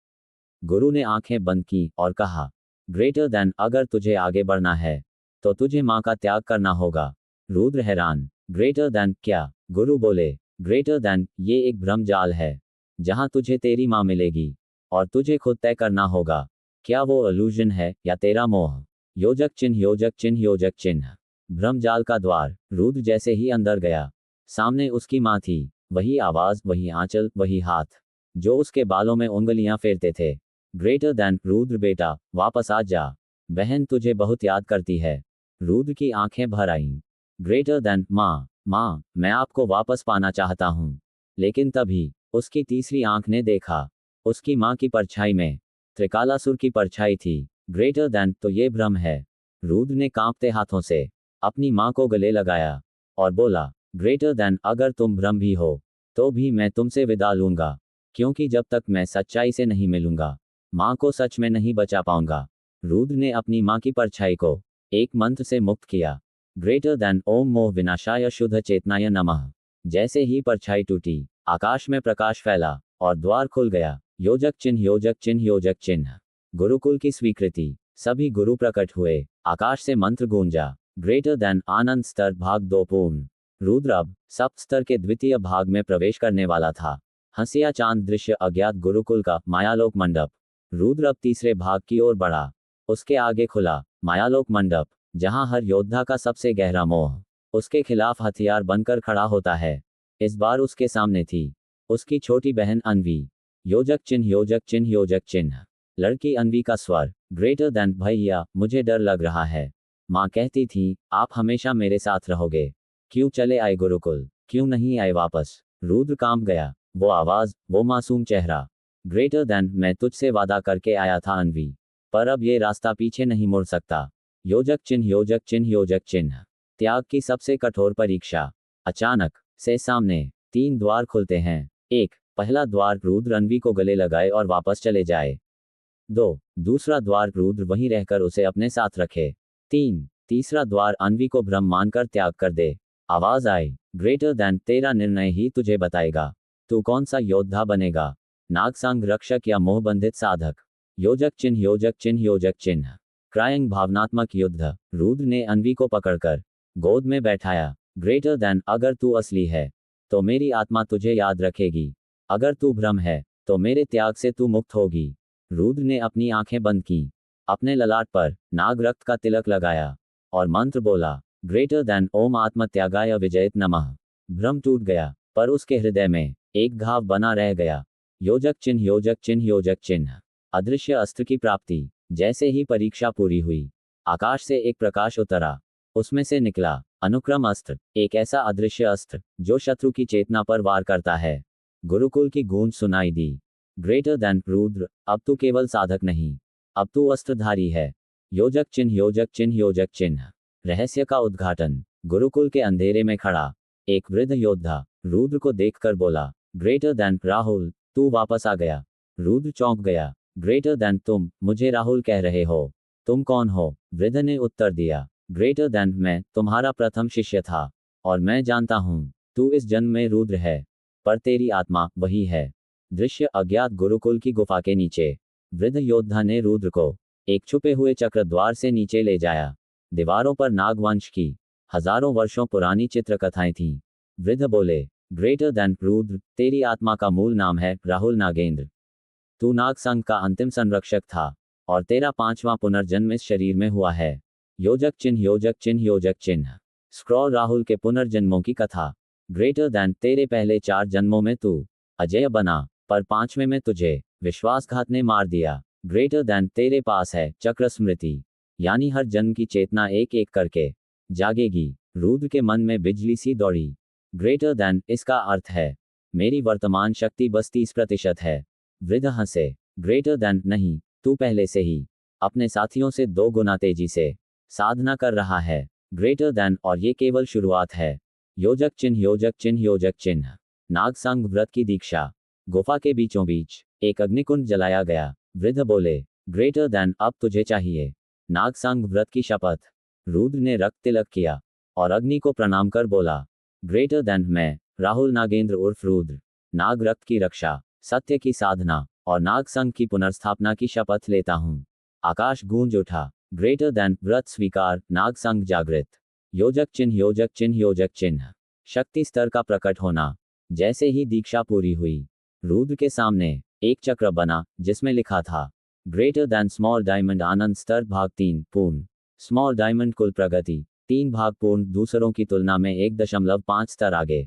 गुरु ने आंखें बंद की और कहा, ग्रेटर देन, अगर तुझे आगे बढ़ना है तो तुझे मां का त्याग करना होगा। रुद्र हैरान, ग्रेटर देन क्या? गुरु बोले, ग्रेटर देन, ये एक भ्रम जाल है जहां तुझे तेरी मां मिलेगी और तुझे खुद तय करना होगा, क्या वो इल्यूजन है या तेरा मोह। योजक चिन्ह, योजक चिन्ह, योजक चिन्ह। भ्रम जाल का द्वार। रुद्र जैसे ही अंदर गया, सामने उसकी मां थी। वही आवाज, वही आंचल, वही हाथ जो उसके बालों में उंगलियां फेरते थे। ग्रेटर देन, रुद्र बेटा, वापस आ जा, बहन तुझे बहुत याद करती है। रुद्र की आंखें भर आईं। ग्रेटर देन, मां, मां, मैं आपको वापस पाना चाहता हूं। लेकिन तभी उसकी तीसरी आंख ने देखा, उसकी मां की परछाई में त्रिकालासुर की परछाई थी। ग्रेटर देन, तो ये भ्रम है। रुद्र ने कांपते हाथों से अपनी मां को गले लगाया और बोला, ग्रेटर देन, अगर तुम भ्रम भी हो तो भी मैं तुमसे विदा लूंगा, क्योंकि जब तक मैं सच्चाई से नहीं मिलूंगा, मां को सच में नहीं बचा पाऊंगा। रुद्र ने अपनी मां की परछाई को एक मंत्र से मुक्त किया, ग्रेटर देन, ओम मोह विनाशाय शुद्ध चेतनाय नमः। जैसे ही परछाई टूटी, आकाश में प्रकाश फैला और द्वार खुल गया। योजक चिन्ह, योजक चिन्ह, योजक चिन्ह। गुरुकुल की स्वीकृति। सभी गुरु प्रकट हुए। आकाश से मंत्र गूंजा, ग्रेटर देन, आनंद स्तर, भाग 2 पूर्ण। रुद्र अब सप्त स्तर के द्वितीय भाग में प्रवेश करने वाला था। हंसिया चांद दृश्य, अज्ञात गुरुकुल का मायालोक मंडप। रुद्र अब तीसरे भाग की ओर बढ़ा। उसके आगे खुला मायालोक मंडप, जहां हर योद्धा का सबसे गहरा मोह उसके खिलाफ हथियार बनकर खड़ा होता है। इस बार उसके सामने थी उसकी छोटी बहन अन्वी। योजक चिन्ह, योजक चिन्ह, योजक चिन्ह। लड़की अन्वी का स्वर, ग्रेटर देन, भैया मुझे डर लग रहा है। माँ कहती थी, आप हमेशा मेरे साथ रहोगे। क्यों चले आए गुरुकुल, क्यों नहीं आए वापस? रुद्र कांप गया। वो आवाज, वो मासूम चेहरा। ग्रेटर देन, मैं तुझसे वादा करके आया था अन्वी, पर अब ये रास्ता पीछे नहीं मुड़ सकता। योजक चिन्ह, योजक चिन्ह, योजक चिन्ह। त्याग की सबसे कठोर परीक्षा। अचानक से सामने 3 द्वार खुलते हैं। 1, पहला द्वार, रुद्र अन्वी को गले लगाए और वापस चले जाए। 2, दूसरा द्वार, रुद्र वहीं रहकर उसे अपने साथ रखे। 3, तीसरा द्वार, अन्वी को भ्रम मानकर त्याग कर दे। आवाज आई, ग्रेटर देन, तेरा निर्णय ही तुझे बताएगा तू कौन सा योद्धा बनेगा, नागसांग रक्षक या मोहबंधित साधक। योजक चिन्ह योजक चिन्ह योजक चिन्ह। क्राइंग भावनात्मक युद्ध। रुद्र ने अन्वी को पकड़कर गोद में बैठाया। ग्रेटर देन, अगर तू असली है तो मेरी आत्मा तुझे याद रखेगी, अगर तू भ्रम है तो मेरे त्याग से तू मुक्त होगी। रुद्र ने अपनी आंखें बंद की, अपने ललाट पर नाग रक्त का तिलक लगाया और मंत्र बोला, ग्रेटर देन, ओम आत्मत्यागाय विजयत नमः। भ्रम टूट गया, पर उसके हृदय में एक घाव बना रह गया। योजक चिन्ह योजक चिन्ह योजक चिन्ह। अदृश्य अस्त्र की प्राप्ति। जैसे ही परीक्षा पूरी हुई, आकाश से एक प्रकाश उतरा, उसमें से निकला अनुक्रम अस्त्र, एक ऐसा अदृश्य अस्त्र जो शत्रु की चेतना पर वार करता है। गुरुकुल की गूंज सुनाई दी। ग्रेटर देन, रुद्र, अब तू केवल साधक नहीं, अब तू अस्त्रधारी है। योजक चिन्ह योजक चिन्ह योजक चिन्ह। रहस्य का उद्घाटन। गुरुकुल के अंधेरे में खड़ा एक वृद्ध योद्धा रुद्र को देखकर बोला, ग्रेटर देन, राहुल, तू वापस आ गया। रुद्र चौंक गया। ग्रेटर देन, तुम मुझे राहुल कह रहे हो? तुम कौन हो? वृद्ध ने उत्तर दिया, ग्रेटर देन, मैं तुम्हारा प्रथम शिष्य था और मैं जानता हूं तू इस जन्म में रुद्र है, पर तेरी आत्मा वही है। दृश्य अज्ञात गुरुकुल की गुफा के नीचे। वृद्ध योद्धा ने रुद्र को एक छुपे हुए चक्र द्वार से नीचे ले जाया। दीवारों पर नागवंश की हजारों वर्षों पुरानी चित्रकथाएं थीं। वृद्ध बोले, ग्रेटर देन, रुद्र, तेरी आत्मा का मूल नाम है राहुल नागेंद्र। तू नाग संघ का अंतिम संरक्षक था और तेरा 5वां पुनर्जन्म इस शरीर में हुआ है। योजक चिन्ह योजक चिन्ह योजक चिन्ह। स्क्रॉल राहुल के पुनर्जन्मों की कथा। ग्रेटर देन, तेरे पहले 4 जन्मों में तू अजय बना, पर 5वें में तुझे विश्वासघात ने मार दिया। ग्रेटर देन, तेरे पास है चक्र स्मृति, यानी हर जन्म की चेतना एक एक करके जागेगी। रुद्र के मन में बिजली सी दौड़ी। ग्रेटर देन, इसका अर्थ है मेरी वर्तमान शक्ति बस 30% है। वृद्ध हंसे। ग्रेटर देन, नहीं, तू पहले से ही अपने साथियों से 2 गुना तेजी से साधना कर रहा है। ग्रेटर देन, और ये केवल शुरुआत है। योजक चिन्ह योजक चिन्ह योजक चिन्ह। नागसंघ व्रत की दीक्षा। गुफा के बीचों बीच एक अग्निकुंड जलाया गया। वृद्ध बोले, ग्रेटर देन, अब तुझे चाहिए नागसंघ व्रत की शपथ। रुद्र ने रक्त तिलक किया और अग्नि को प्रणाम कर बोला, ग्रेटर देन, मैं राहुल नागेंद्र उर्फ रुद्र, नाग रक्त की रक्षा, सत्य की साधना और नाग संघ की पुनर्स्थापना की शपथ लेता हूं। आकाश गूंज उठा। ग्रेटर देन, व्रत स्वीकार, नाग संघ जागृत। योजक चिन्ह योजक चिन्ह योजक चिन्ह। शक्ति स्तर का प्रकट होना। जैसे ही दीक्षा पूरी हुई, रुद्र के सामने एक चक्र बना जिसमें लिखा था, ग्रेटर देन स्मॉल डायमंड आनंद स्तर भाग 3 पूर्ण। स्मॉल डायमंड कुल प्रगति 3 भाग पूर्ण, दूसरों की तुलना में 1.5 स्तर आगे।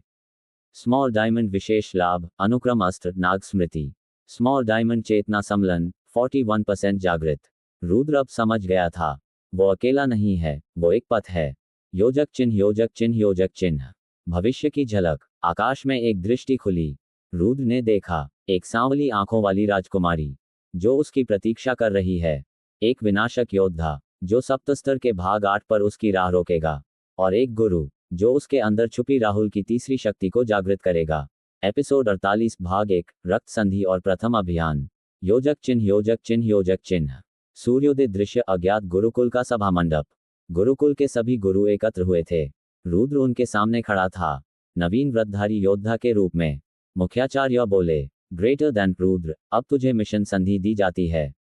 स्मॉल डायमंड विशेष लाभ, अनुक्रम अस्त्र, नाग स्मृति। स्मॉल डायमंड चेतना सम्लन 41% जागृत। रुद्र अब समझ गया था, वो अकेला नहीं है, वो एक पथ है। योजक चिन्ह योजक चिन्ह योजक चिन्ह। भविष्य की झलक। आकाश में एक दृष्टि खुली। रुद्र ने देखा एक सांवली आंखों वाली राजकुमारी जो उसकी प्रतीक्षा कर रही है, एक विनाशक योद्धा जो सप्तस्तर के भाग 8 पर उसकी राह रोकेगा, और एक गुरु जो उसके अंदर छुपी राहुल की तीसरी शक्ति को जागृत करेगा। एपिसोड 48 भाग 1, रक्त संधि और प्रथम अभियान। योजक चिन्ह योजक चिन्ह योजक चिन्ह। सूर्योदय दृश्य अज्ञात गुरुकुल का सभा मंडप। गुरुकुल के सभी गुरु एकत्र हुए थे। रुद्र उनके सामने खड़ा था, नवीन व्रतधारी योद्धा के रूप में। मुख्याचार्य बोले, ग्रेटर देन, रुद्र, अब तुझे मिशन संधि दी जाती है।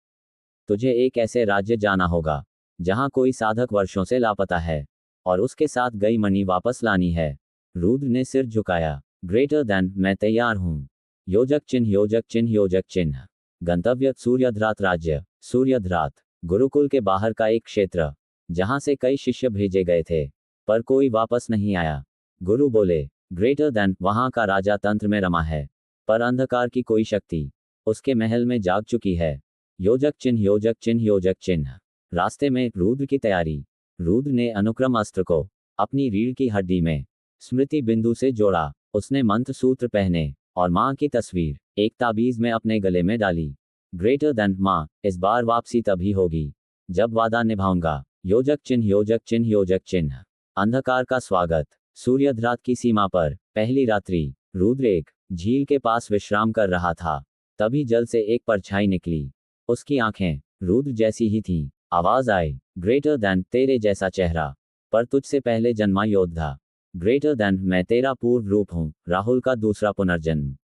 तुझे एक ऐसे राज्य जाना होगा जहां कोई साधक वर्षों से लापता है और उसके साथ गई मणि वापस लानी है। रुद्र ने सिर झुकाया। ग्रेटर देन, मैं तैयार हूं। योजक चिन्ह योजक चिन्ह योजक चिन्ह। गंतव्य सूर्यध्रात राज्य। सूर्यध्रात गुरुकुल के बाहर का एक क्षेत्र जहां से कई शिष्य भेजे गए थे, पर कोई वापस नहीं आया। गुरु बोले, ग्रेटर देन, वहां का राजा तंत्र में रमा है, पर अंधकार की कोई शक्ति उसके महल में जाग चुकी है। योजक चिन्ह योजक चिन्ह योजक चिन्ह। रास्ते में रुद्र की तैयारी। रुद्र ने अनुक्रम अस्त्र को अपनी रीढ़ की हड्डी में स्मृति बिंदु से जोड़ा। उसने मंत्र सूत्र पहने और मां की तस्वीर एक ताबीज में अपने गले में डाली। ग्रेटर देन, मां, इस बार वापसी तभी होगी जब वादा निभाऊंगा। योजक चिन्ह योजक चिन्ह योजक चिन्ह। अंधकार का स्वागत। सूर्यध्रात की सीमा पर पहली रात्रि। रुद्र एक झील के पास विश्राम कर रहा था, तभी जल से एक परछाई निकली। उसकी आंखें रुद्र जैसी ही थीं। आवाज आई, ग्रेटर देन, तेरे जैसा चेहरा, पर तुझसे पहले जन्मा योद्धा। ग्रेटर देन मैं तेरा पूर्व रूप हूँ, राहुल का दूसरा पुनर्जन्म।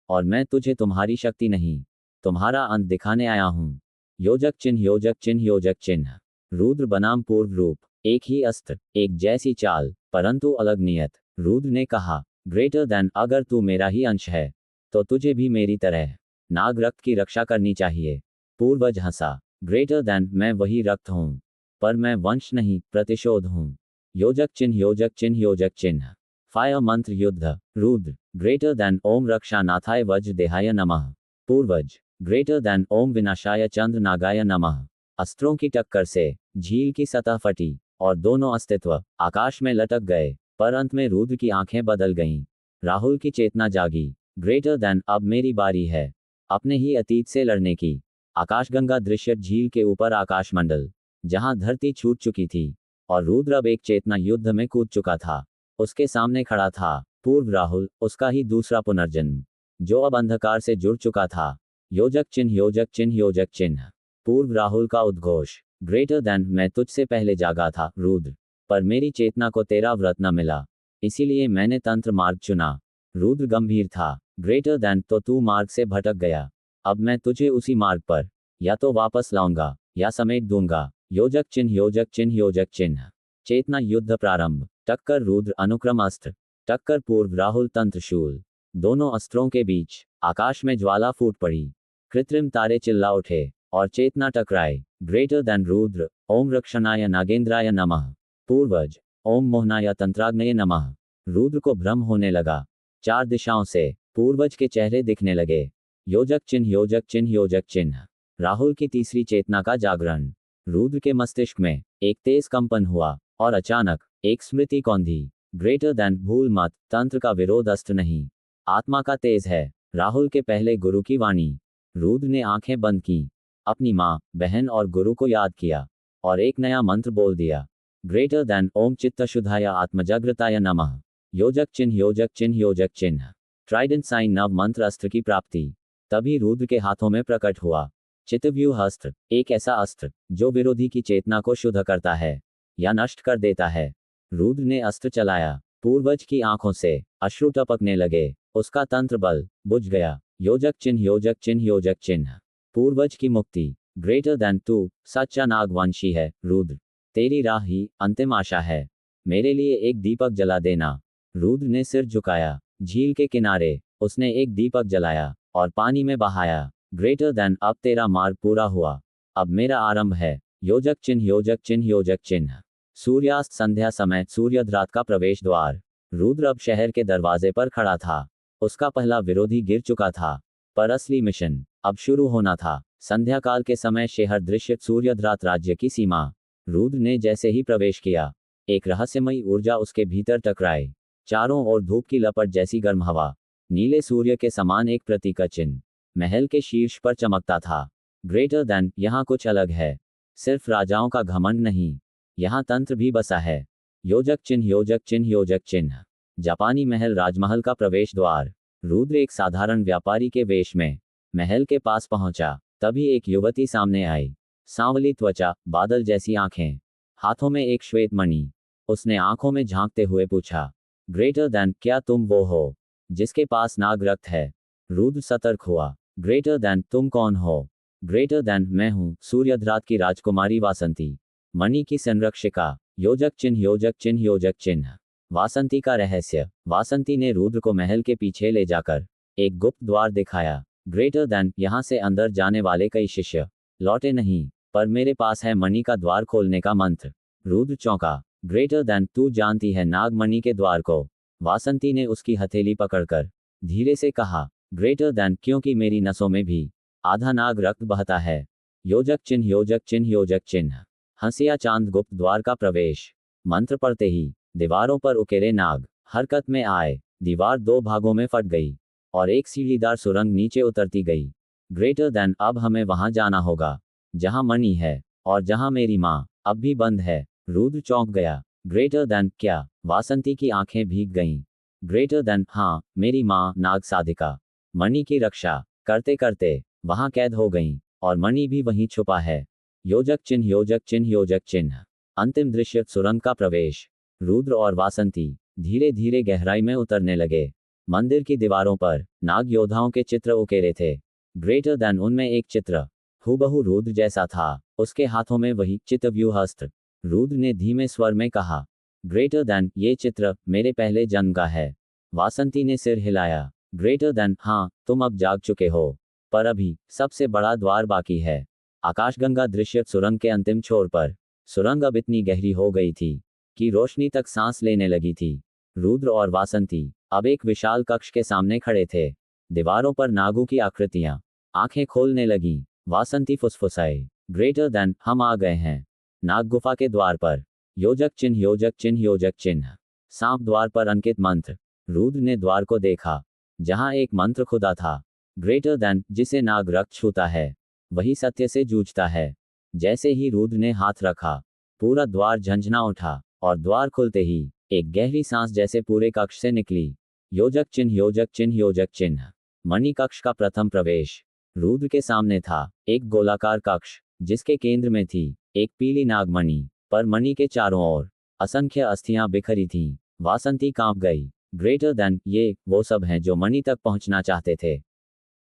और मैं तुझे तुम्हारी शक्ति नहीं, तुम्हारा अंत दिखाने आया हूँ। योजक चिन्ह योजक चिन्ह योजक चिन्ह। रुद्र बनाम पूर्व रूप, एक ही अस्त्र, एक जैसी चाल, परंतु अलग नियत। रुद्र ने कहा, ग्रेटर देन अगर तू मेरा ही अंश है तो तुझे भी मेरी तरह नाग रक्त की रक्षा करनी चाहिए। पूर्वज हंसा, ग्रेटर देन मैं वही रक्त हूँ, पर मैं वंश नहीं, प्रतिशोध हूँ। योजक चिन्ह योजक चिन्ह योजक चिन्ह। फायर मंत्र युद्ध। रुद्र, ग्रेटर देन ओम रक्षानाथाय वज्र देहाय नमः। पूर्वज, ग्रेटर देन ओम विनाशाय चंद्र नागाय नमः। अस्त्रों की टक्कर से झील की सतह फटी और दोनों अस्तित्व आकाश में लटक गए, पर अंत में रुद्र की आंखें बदल गईं। राहुल की चेतना जागी। ग्रेटर देन अब मेरी बारी है अपने ही अतीत से लड़ने की। आकाशगंगा दृश्य झील के ऊपर आकाशमंडल, जहां धरती छूट चुकी थी और रुद्र अब एक चेतना युद्ध में कूद चुका था। उसके सामने खड़ा था पूर्व राहुल, उसका ही दूसरा पुनर्जन्म, जो अब अंधकार से जुड़ चुका था। योजक चिन्ह योजक चिन्ह योजक चिन्ह। पूर्व राहुल का उद्घोष, ग्रेटर देन मैं तुझसे पहले जागा था रुद्र, पर मेरी चेतना को तेरा व्रत न मिला, इसीलिए मैंने तंत्र मार्ग चुना। रुद्र गंभीर था, ग्रेटर देन तो तू मार्ग से भटक गया, अब मैं तुझे उसी मार्ग पर या तो वापस लाऊंगा या समेट दूंगा। योजक चिन्ह योजक चिन्ह योजक चिन्ह। चेतना युद्ध प्रारंभ। टक्कर रुद्र अनुक्रम अस्त्र, टक्कर पूर्व राहुल तंत्रशूल। दोनों अस्त्रों के बीच आकाश में ज्वाला फूट पड़ी, कृत्रिम तारे चिल्ला उठे और चेतना टकराए। ग्रेटर देन रुद्र, ओम रक्षणाय नागेंद्राय नमः। पूर्वज, ओम मोहनाय तंत्राग्नये नमः। रुद्र को भ्रम होने लगा, चार दिशाओं से पूर्वज के चेहरे दिखने लगे। योजक चिन्ह योजक चिन्ह योजक चिन्ह। राहुल की तीसरी चेतना का जागरण। रुद्र के मस्तिष्क में एक तेज कंपन हुआ और अचानक एक स्मृति कौंधी। ग्रेटर देन भूल मत, तंत्र का विरोध अस्त्र नहीं, आत्मा का तेज है। राहुल के पहले गुरु की वाणी। रुद्र ने आंखें बंद की, अपनी माँ, बहन और गुरु को याद किया और एक नया मंत्र बोल दिया। ग्रेटर देन ओम चित्तशुद्धाय आत्मजागृताय नमः। योजक चिन्ह योजक चिन्ह योजक चिन्ह। ट्राइडेंट साइन नव मंत्र अस्त्र की प्राप्ति। तभी रुद्र के हाथों में प्रकट हुआ चित्तव्यूह अस्त्र, एक ऐसा अस्त्र जो विरोधी की चेतना को शुद्ध करता है या नष्ट कर देता है। रुद्र ने अस्त्र चलाया, पूर्वज की आंखों से अश्रु टपकने लगे, उसका तंत्र बल बुझ गया। योजक चिन्ह योजक चिन्ह योजक चिन्ह। पूर्वज की मुक्ति। ग्रेटर देन तू सच्चा नागवंशी है रुद्र, तेरी राह ही अंतिम आशा है, मेरे लिए एक दीपक जला देना। रुद्र ने सिर झुकाया, झील के किनारे उसने एक दीपक जलाया और पानी में बहाया। ग्रेटर देन अब तेरा मार्ग पूरा हुआ, अब मेरा आरंभ है। योजक चिन्ह योजक चिन्ह योजक चिन्ह। सूर्यास्त संध्या समय सूर्यध्रात का प्रवेश द्वार। रुद्र अब शहर के दरवाजे पर खड़ा था, उसका पहला विरोधी गिर चुका था, पर असली मिशन अब शुरू होना था। संध्या काल के समय शहर दृश्य सूर्यध्रात राज्य की सीमा। रुद्र ने जैसे ही प्रवेश किया, एक रहस्यमयी ऊर्जा उसके भीतर टकराए, चारों ओर धूप की लपट जैसी गर्म हवा, नीले सूर्य के समान एक प्रतीक का चिन्ह महल के शीर्ष पर चमकता था। ग्रेटर देन यहाँ कुछ अलग है, सिर्फ राजाओं का घमंड नहीं, यहाँ तंत्र भी बसा है। योजक चिन्ह योजक चिन्ह योजक चिन्ह। जापानी महल राजमहल का प्रवेश द्वार। रुद्र एक साधारण व्यापारी के वेश में महल के पास पहुंचा, तभी एक युवती सामने आई, सांवली त्वचा, बादल जैसी आंखें, हाथों में एक श्वेत मणि। उसने आंखों में झांकते हुए पूछा, ग्रेटर देन क्या तुम वो हो जिसके पास नाग रक्त है? रुद्र सतर्क हुआ, ग्रेटर देन तुम कौन हो? ग्रेटर देन मैं हूँ सूर्यध्रात की राजकुमारी वासंती, मणि की संरक्षिका। योजक चिन्ह योजक चिन्ह योजक चिन्ह। वासंती का रहस्य। वासंती ने रुद्र को महल के पीछे ले जाकर एक गुप्त द्वार दिखाया। ग्रेटर देन यहाँ से अंदर जाने वाले कई शिष्य लौटे नहीं, पर मेरे पास है मणि का द्वार खोलने का मंत्र। रुद्र चौंका, ग्रेटर देन तू जानती है नाग मणि के द्वार को? वासंती ने उसकी हथेली पकड़कर धीरे से कहा, ग्रेटर देन क्योंकि मेरी नसों में भी आधा नाग रक्त बहता है। योजक चिन्ह योजक चिन्ह योजक चिन्ह। हंसिया चांद गुप्त द्वार का प्रवेश। मंत्र पढ़ते ही दीवारों पर उकेरे नाग हरकत में आए, दीवार दो भागों में फट गई और एक सीढ़ीदार सुरंग नीचे उतरती गई। ग्रेटर देन अब हमें वहां जाना होगा जहां मणि है और जहां मेरी माँ अब भी बंद है। रुद्र चौंक गया, ग्रेटर देन क्या? वासंती की आंखें भीग गईं। ग्रेटर देन हाँ, मेरी माँ नाग साधिका मणि की रक्षा करते करते वहां कैद हो गईं और मणि भी वहीं छुपा है। योजक चिन्ह योजक चिन्ह योजक चिन्ह। अंतिम दृश्य सुरंग का प्रवेश। रुद्र और वासंती धीरे धीरे गहराई में उतरने लगे। मंदिर की दीवारों पर नाग योद्धाओं के चित्र उकेरे थे। ग्रेटर देन उनमें एक चित्र हूबहू रुद्र जैसा था, उसके हाथों में वही चितव्यूह अस्त्र। रुद्र ने धीमे स्वर में कहा, ग्रेटर देन ये चित्र मेरे पहले जन्म का है। वासंती ने सिर हिलाया। ग्रेटर देन हाँ, तुम अब जाग चुके हो, पर अभी सबसे बड़ा द्वार बाकी है। आकाशगंगा दृश्य सुरंग के अंतिम छोर पर। सुरंग अब इतनी गहरी हो गई थी कि रोशनी तक सांस लेने लगी थी। रुद्र और वासंती अब एक विशाल कक्ष के सामने खड़े थे। दीवारों पर नागों की आकृतियां आंखें खोलने लगीं। वासंती फुसफुसाई, ग्रेटर देन हम आ गए हैं। नाग गुफा के द्वार पर योजक चिन्ह योजक चिन्ह योजक चिन्ह। सांप द्वार पर अंकित मंत्र। रुद्र ने द्वार को देखा, जहां एक मंत्र खुदा था। ग्रेटर देन जिसे नाग रक्त छूता है वही सत्य से जूझता है। जैसे ही रुद्र ने हाथ रखा, पूरा द्वार झंझना उठा और द्वार खुलते ही एक गहरी सांस जैसे पूरे कक्ष से निकली। योजक चिन्ह योजक चिन्ह योजक चिन्ह। मणि कक्ष का प्रथम प्रवेश। रुद्र के सामने था एक गोलाकार कक्ष, जिसके केंद्र में थी एक पीली नागमणि, पर मणि के चारों ओर असंख्य अस्थियां बिखरी थीं। वासंती कांप गई। ग्रेटर देन ये वो सब हैं जो मणि तक पहुंचना चाहते थे।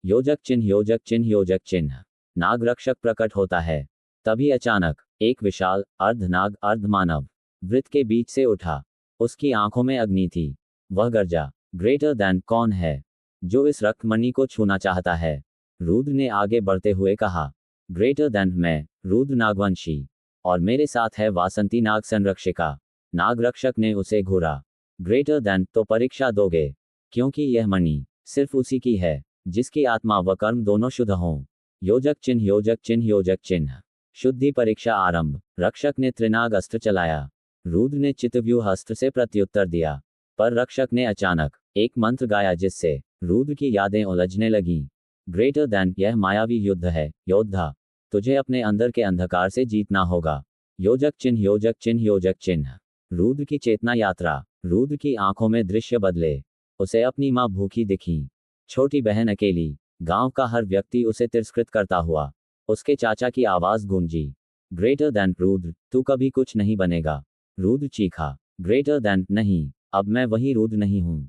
योजक चिन्ह योजक चिन्ह योजक चिन्ह। नाग रक्षक प्रकट होता है। तभी अचानक एक विशाल अर्धनाग अर्धमानव वृत्त के बीच से उठा। उसकी आंखों में अग्नि थी। वह गर्जा, ग्रेटर देन कौन है जो इस रक्तमणि को छूना चाहता है? रुद्र ने आगे बढ़ते हुए कहा, ग्रेटर देन मैं रुद्र नागवंशी, और मेरे साथ है वासंती नाग संरक्षिका। नाग रक्षक ने उसे घूरा। ग्रेटर देन तो परीक्षा दोगे, क्योंकि यह मणि सिर्फ उसी की है जिसकी आत्मा व कर्म दोनों शुद्ध हों। योजक चिन्ह योजक चिन्ह योजक चिन्ह। शुद्धि परीक्षा आरंभ। रक्षक ने त्रिनाग अस्त्र चलाया। रुद्र ने चितव्यूह अस्त्र से प्रत्युत्तर दिया, पर रक्षक ने अचानक एक मंत्र गाया जिससे रुद्र की यादें उलझने लगीं। ग्रेटर देन यह मायावी युद्ध है योद्धा, तुझे अपने अंदर के अंधकार से जीतना होगा। योजक चिन्ह योजक चिन्ह योजक चिन्ह। रुद्र की चेतना यात्रा। रुद्र की आंखों में दृश्य बदले। उसे अपनी मां भूखी दिखी, छोटी बहन अकेली, गांव का हर व्यक्ति उसे तिरस्कृत करता हुआ। उसके चाचा की आवाज गूंजी, ग्रेटर देन रुद्र तू कभी कुछ नहीं बनेगा। रुद्र चीखा, ग्रेटर देन नहीं, अब मैं वही रुद्र नहीं हूं।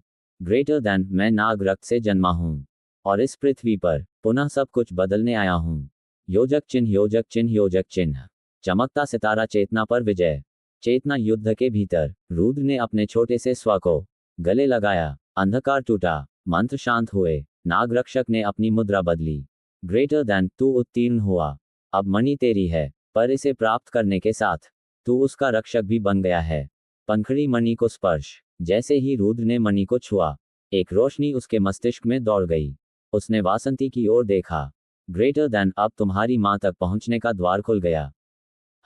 ग्रेटर देन मैं नाग रक्त से जन्मा हूं, और इस पृथ्वी पर पुनः सब कुछ बदलने आया हूं। योजक चिन्ह योजक चिन्ह योजक चिन्ह। चमकता सितारा चेतना पर विजय। चेतना युद्ध के भीतर। रुद्र ने अपने छोटे से स्व को गले लगाया। अंधकार टूटा, मंत्र शांत हुए। नाग रक्षक ने अपनी मुद्रा बदली। ग्रेटर देन तू उत्तीर्ण हुआ। अब मणि तेरी है, पर इसे प्राप्त करने के साथ तू उसका रक्षक भी बन गया है। पंखड़ी मणि को स्पर्श। जैसे ही रुद्र ने मणि को छुआ, एक रोशनी उसके मस्तिष्क में दौड़ गई। उसने वासंती की ओर देखा। ग्रेटर देन अब तुम्हारी मां तक पहुंचने का द्वार खुल गया।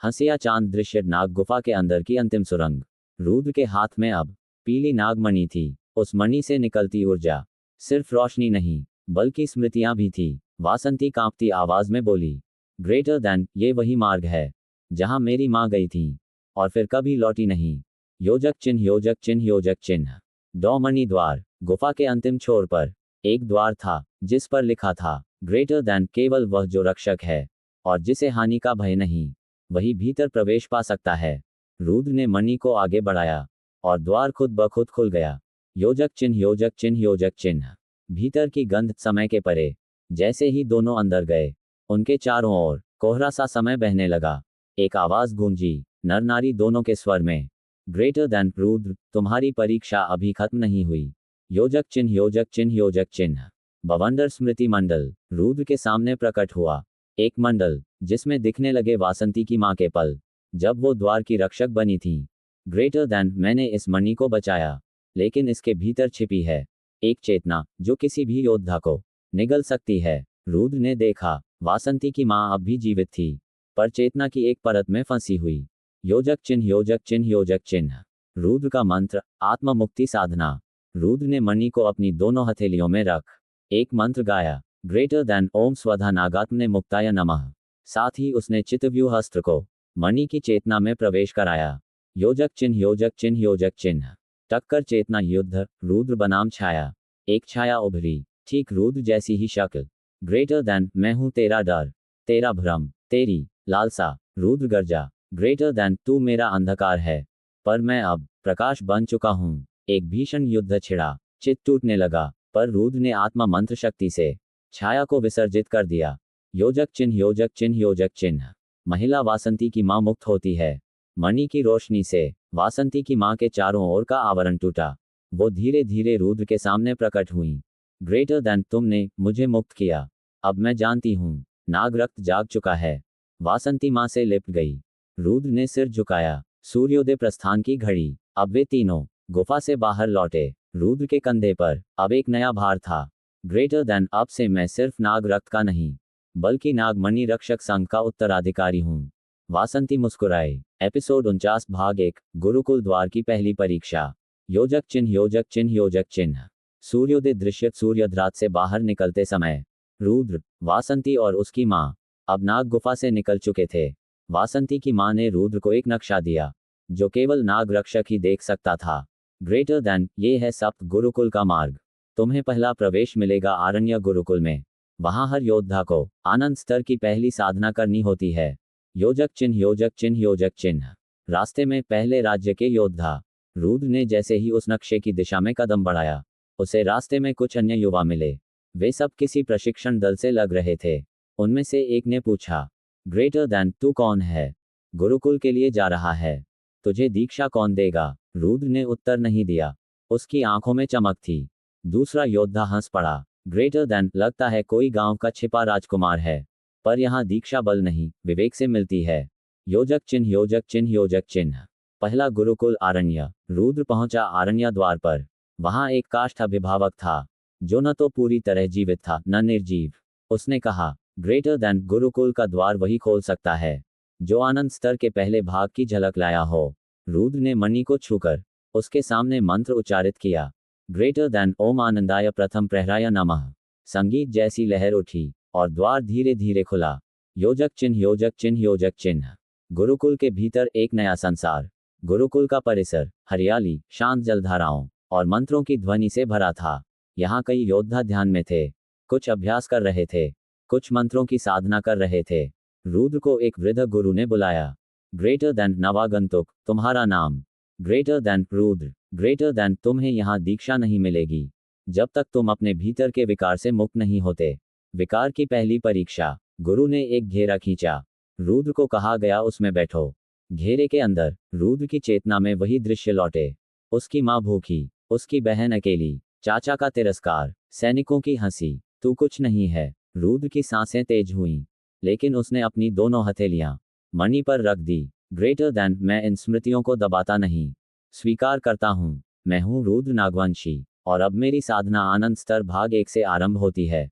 हंसिया चांद दृश्य। नाग गुफा के अंदर की अंतिम सुरंग। रुद्र के हाथ में अब पीली नागमणि थी। उस मणि से निकलती ऊर्जा सिर्फ रोशनी नहीं, बल्कि स्मृतियां भी थी। वासंती कांपती आवाज में बोली, ग्रेटर देन ये वही मार्ग है जहां मेरी मां गई थी और फिर कभी लौटी नहीं। योजक चिन्ह योजक चिन्ह योजक चिन्ह। डौमणि द्वार। गुफा के अंतिम छोर पर एक द्वार था जिस पर लिखा था, ग्रेटर देन केवल वह जो रक्षक है और जिसे हानि का भय नहीं, वही भीतर प्रवेश पा सकता है। रुद्र ने मणि को आगे बढ़ाया और द्वार खुद ब खुद खुल गया। योजक चिन्ह योजक चिन्ह योजक चिन्ह। भीतर की गंध समय के परे। जैसे ही दोनों अंदर गए, उनके चारों ओर कोहरा सा समय बहने लगा। एक आवाज गूंजी, नर नारी दोनों के स्वर में, ग्रेटर देन रुद्र तुम्हारी परीक्षा अभी खत्म नहीं हुई। योजक चिन्ह योजक चिन्ह योजक चिन्ह। बवंडर स्मृति मंडल। रुद्र के सामने प्रकट हुआ एक मंडल जिसमें दिखने लगे वासंती की मां के पल, जब वो द्वार की रक्षक बनी थी। ग्रेटर देन मैंने इस मणि को बचाया, लेकिन इसके भीतर छिपी है एक चेतना जो किसी भी योद्धा को निगल सकती है। रुद्र ने देखा, वासंती की मां अब भी जीवित थी, पर चेतना की एक परत में फंसी हुई। योजक चिन्ह योजक चिन्ह योजक चिन्ह। रुद्र का मंत्र, आत्म मुक्ति साधना। रुद्र ने मणि को अपनी दोनों हथेलियों में रख एक मंत्र गाया, ग्रेटर देन ओम स्वधा नागात्मने मुक्ताय नमः। साथ ही उसने चितव्यूह अस्त्र को मणि की चेतना में प्रवेश कराया। योजक चिन्ह योजक चिन्ह योजक चिन्ह। टक्कर चेतना युद्ध। रुद्र बनाम छाया। एक छाया उभरी, ठीक रुद्र जैसी ही शक्ल। ग्रेटर देन मैं हूं तेरा डर, तेरा भ्रम, तेरी लालसा। रुद्र गर्जा, ग्रेटर देन तू मेरा अंधकार है, पर मैं अब प्रकाश बन चुका हूं। एक भीषण युद्ध छिड़ा, चित टूटने लगा, पर रुद्र ने आत्मा मंत्र शक्ति से छाया को विसर्जित कर दिया। योजक चिन्ह योजक चिन्ह योजक चिन्ह। महिला वासंती की मां मुक्त होती है। मणि की रोशनी से वासंती की मां के चारों ओर का आवरण टूटा। वो धीरे धीरे रुद्र के सामने प्रकट हुई। ग्रेटर देन, तुमने मुझे मुक्त किया। अब मैं जानती हूँ, नाग रक्त जाग चुका है। वासंती मां से लिपट गई। रुद्र ने सिर झुकाया। सूर्योदय प्रस्थान की घड़ी। अब वे तीनों गुफा से बाहर लौटे। रुद्र के कंधे पर अब एक नया भार था। ग्रेटर देन, अब से मैं सिर्फ नाग रक्त का नहीं, बल्कि नागमणि रक्षक संघ का उत्तराधिकारी हूँ। वासंती मुस्कुराए। एपिसोड 49 भाग 1, गुरुकुल द्वार की पहली परीक्षा। योजक चिन्ह योजक चिन्ह योजक चिन्ह। सूर्योदय दृश्य। सूर्यद्रात से बाहर निकलते समय रुद्र, वासंती और उसकी मां अब नाग गुफा से निकल चुके थे। वासंती की मां ने रुद्र को एक नक्शा दिया, जो केवल नाग रक्षक ही देख सकता था। ग्रेटर देन, ये है सप्त गुरुकुल का मार्ग। तुम्हें पहला प्रवेश मिलेगा आरण्य गुरुकुल में। वहां हर योद्धा को आनंद स्तर की पहली साधना करनी होती है। योजक चिन्ह योजक चिन्ह योजक चिन्ह। रास्ते में पहले राज्य के योद्धा। रुद्र ने जैसे ही उस नक्शे की दिशा में कदम बढ़ाया, उसे रास्ते में कुछ अन्य युवा मिले। वे सब किसी प्रशिक्षण दल से लग रहे थे। उनमें से एक ने पूछा, ग्रेटर देन, तू कौन है? गुरुकुल के लिए जा रहा है। तुझे दीक्षा कौन देगा? रुद्र ने उत्तर नहीं दिया। उसकी आंखों में चमक थी। दूसरा योद्धा हंस पड़ा। ग्रेटर देन, लगता है कोई गांव का छिपा राजकुमार है। पर यहाँ दीक्षा बल नहीं, विवेक से मिलती है। योजक चिन्ह योजक चिन्ह योजक चिन्ह। पहला गुरुकुल आरण्य। रुद्र पहुंचा आरण्य द्वार पर। वहां एक काष्ठ अभिभावक था, जो न तो पूरी तरह जीवित था, न निर्जीव। उसने कहा, ग्रेटर देन, गुरुकुल का द्वार वही खोल सकता है जो आनंद स्तर के पहले भाग की झलक लाया हो। रुद्र ने मणि को छूकर उसके सामने मंत्र उच्चारित किया। ग्रेटर देन, ओम आनंदाय प्रथम प्रहराय नमः। संगीत जैसी लहर उठी और द्वार धीरे धीरे खुला। योजक चिन्ह योजक चिन्ह योजक चिन्ह। गुरुकुल के भीतर एक नया संसार। गुरुकुल का परिसर हरियाली, शांत जलधाराओं और मंत्रों की ध्वनि से भरा था। यहाँ कई योद्धा ध्यान में थे। कुछ अभ्यास कर रहे थे, कुछ मंत्रों की साधना कर रहे थे। रुद्र को एक वृद्ध गुरु ने बुलाया। ग्रेटर देन, नवागंतुक, तुम्हारा नाम? Greater than, Rudra. Greater than, तुम्हें यहाँ दीक्षा नहीं मिलेगी जब तक तुम अपने भीतर के विकार से मुक्त नहीं होते। विकार की पहली परीक्षा। गुरु ने एक घेरा खींचा। रुद्र को कहा गया, उसमें बैठो। घेरे के अंदर रुद्र की चेतना में वही दृश्य लौटे। उसकी मां भूखी, उसकी बहन अकेली, चाचा का तिरस्कार, सैनिकों की हंसी। तू कुछ नहीं है। रुद्र की सांसें तेज हुईं, लेकिन उसने अपनी दोनों हथेलियां मणि पर रख दी। ग्रेटर देन, मैं इन स्मृतियों को दबाता नहीं, स्वीकार करता हूं। मैं हूं रुद्र नागवंशी, और अब मेरी साधना आनंद स्तर भाग 1 से आरंभ होती है।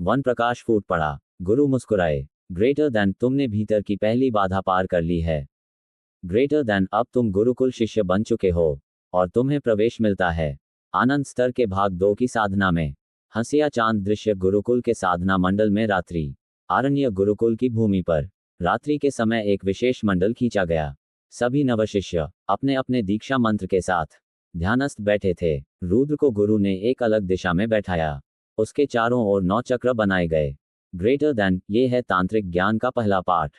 वन प्रकाश फूट पड़ा। गुरु मुस्कुराए। ग्रेटर देन, तुमने भीतर की पहली बाधा पार कर ली है। ग्रेटर देन, अब तुम गुरुकुल शिष्य बन चुके हो और तुम्हें प्रवेश मिलता है आनंद स्तर के भाग 2 की साधना में। हंसिया चांद दृश्य। गुरुकुल के साधना मंडल में रात्रि। आरण्य गुरुकुल की भूमि पर रात्रि के समय एक विशेष मंडल खींचा गया। सभी नवशिष्य अपने अपने दीक्षा मंत्र के साथ ध्यानस्थ बैठे थे। रुद्र को गुरु ने एक अलग दिशा में बैठाया। उसके चारों ओर 9 चक्र बनाए गए। ग्रेटर देन, ये है तांत्रिक ज्ञान का पहला पाठ,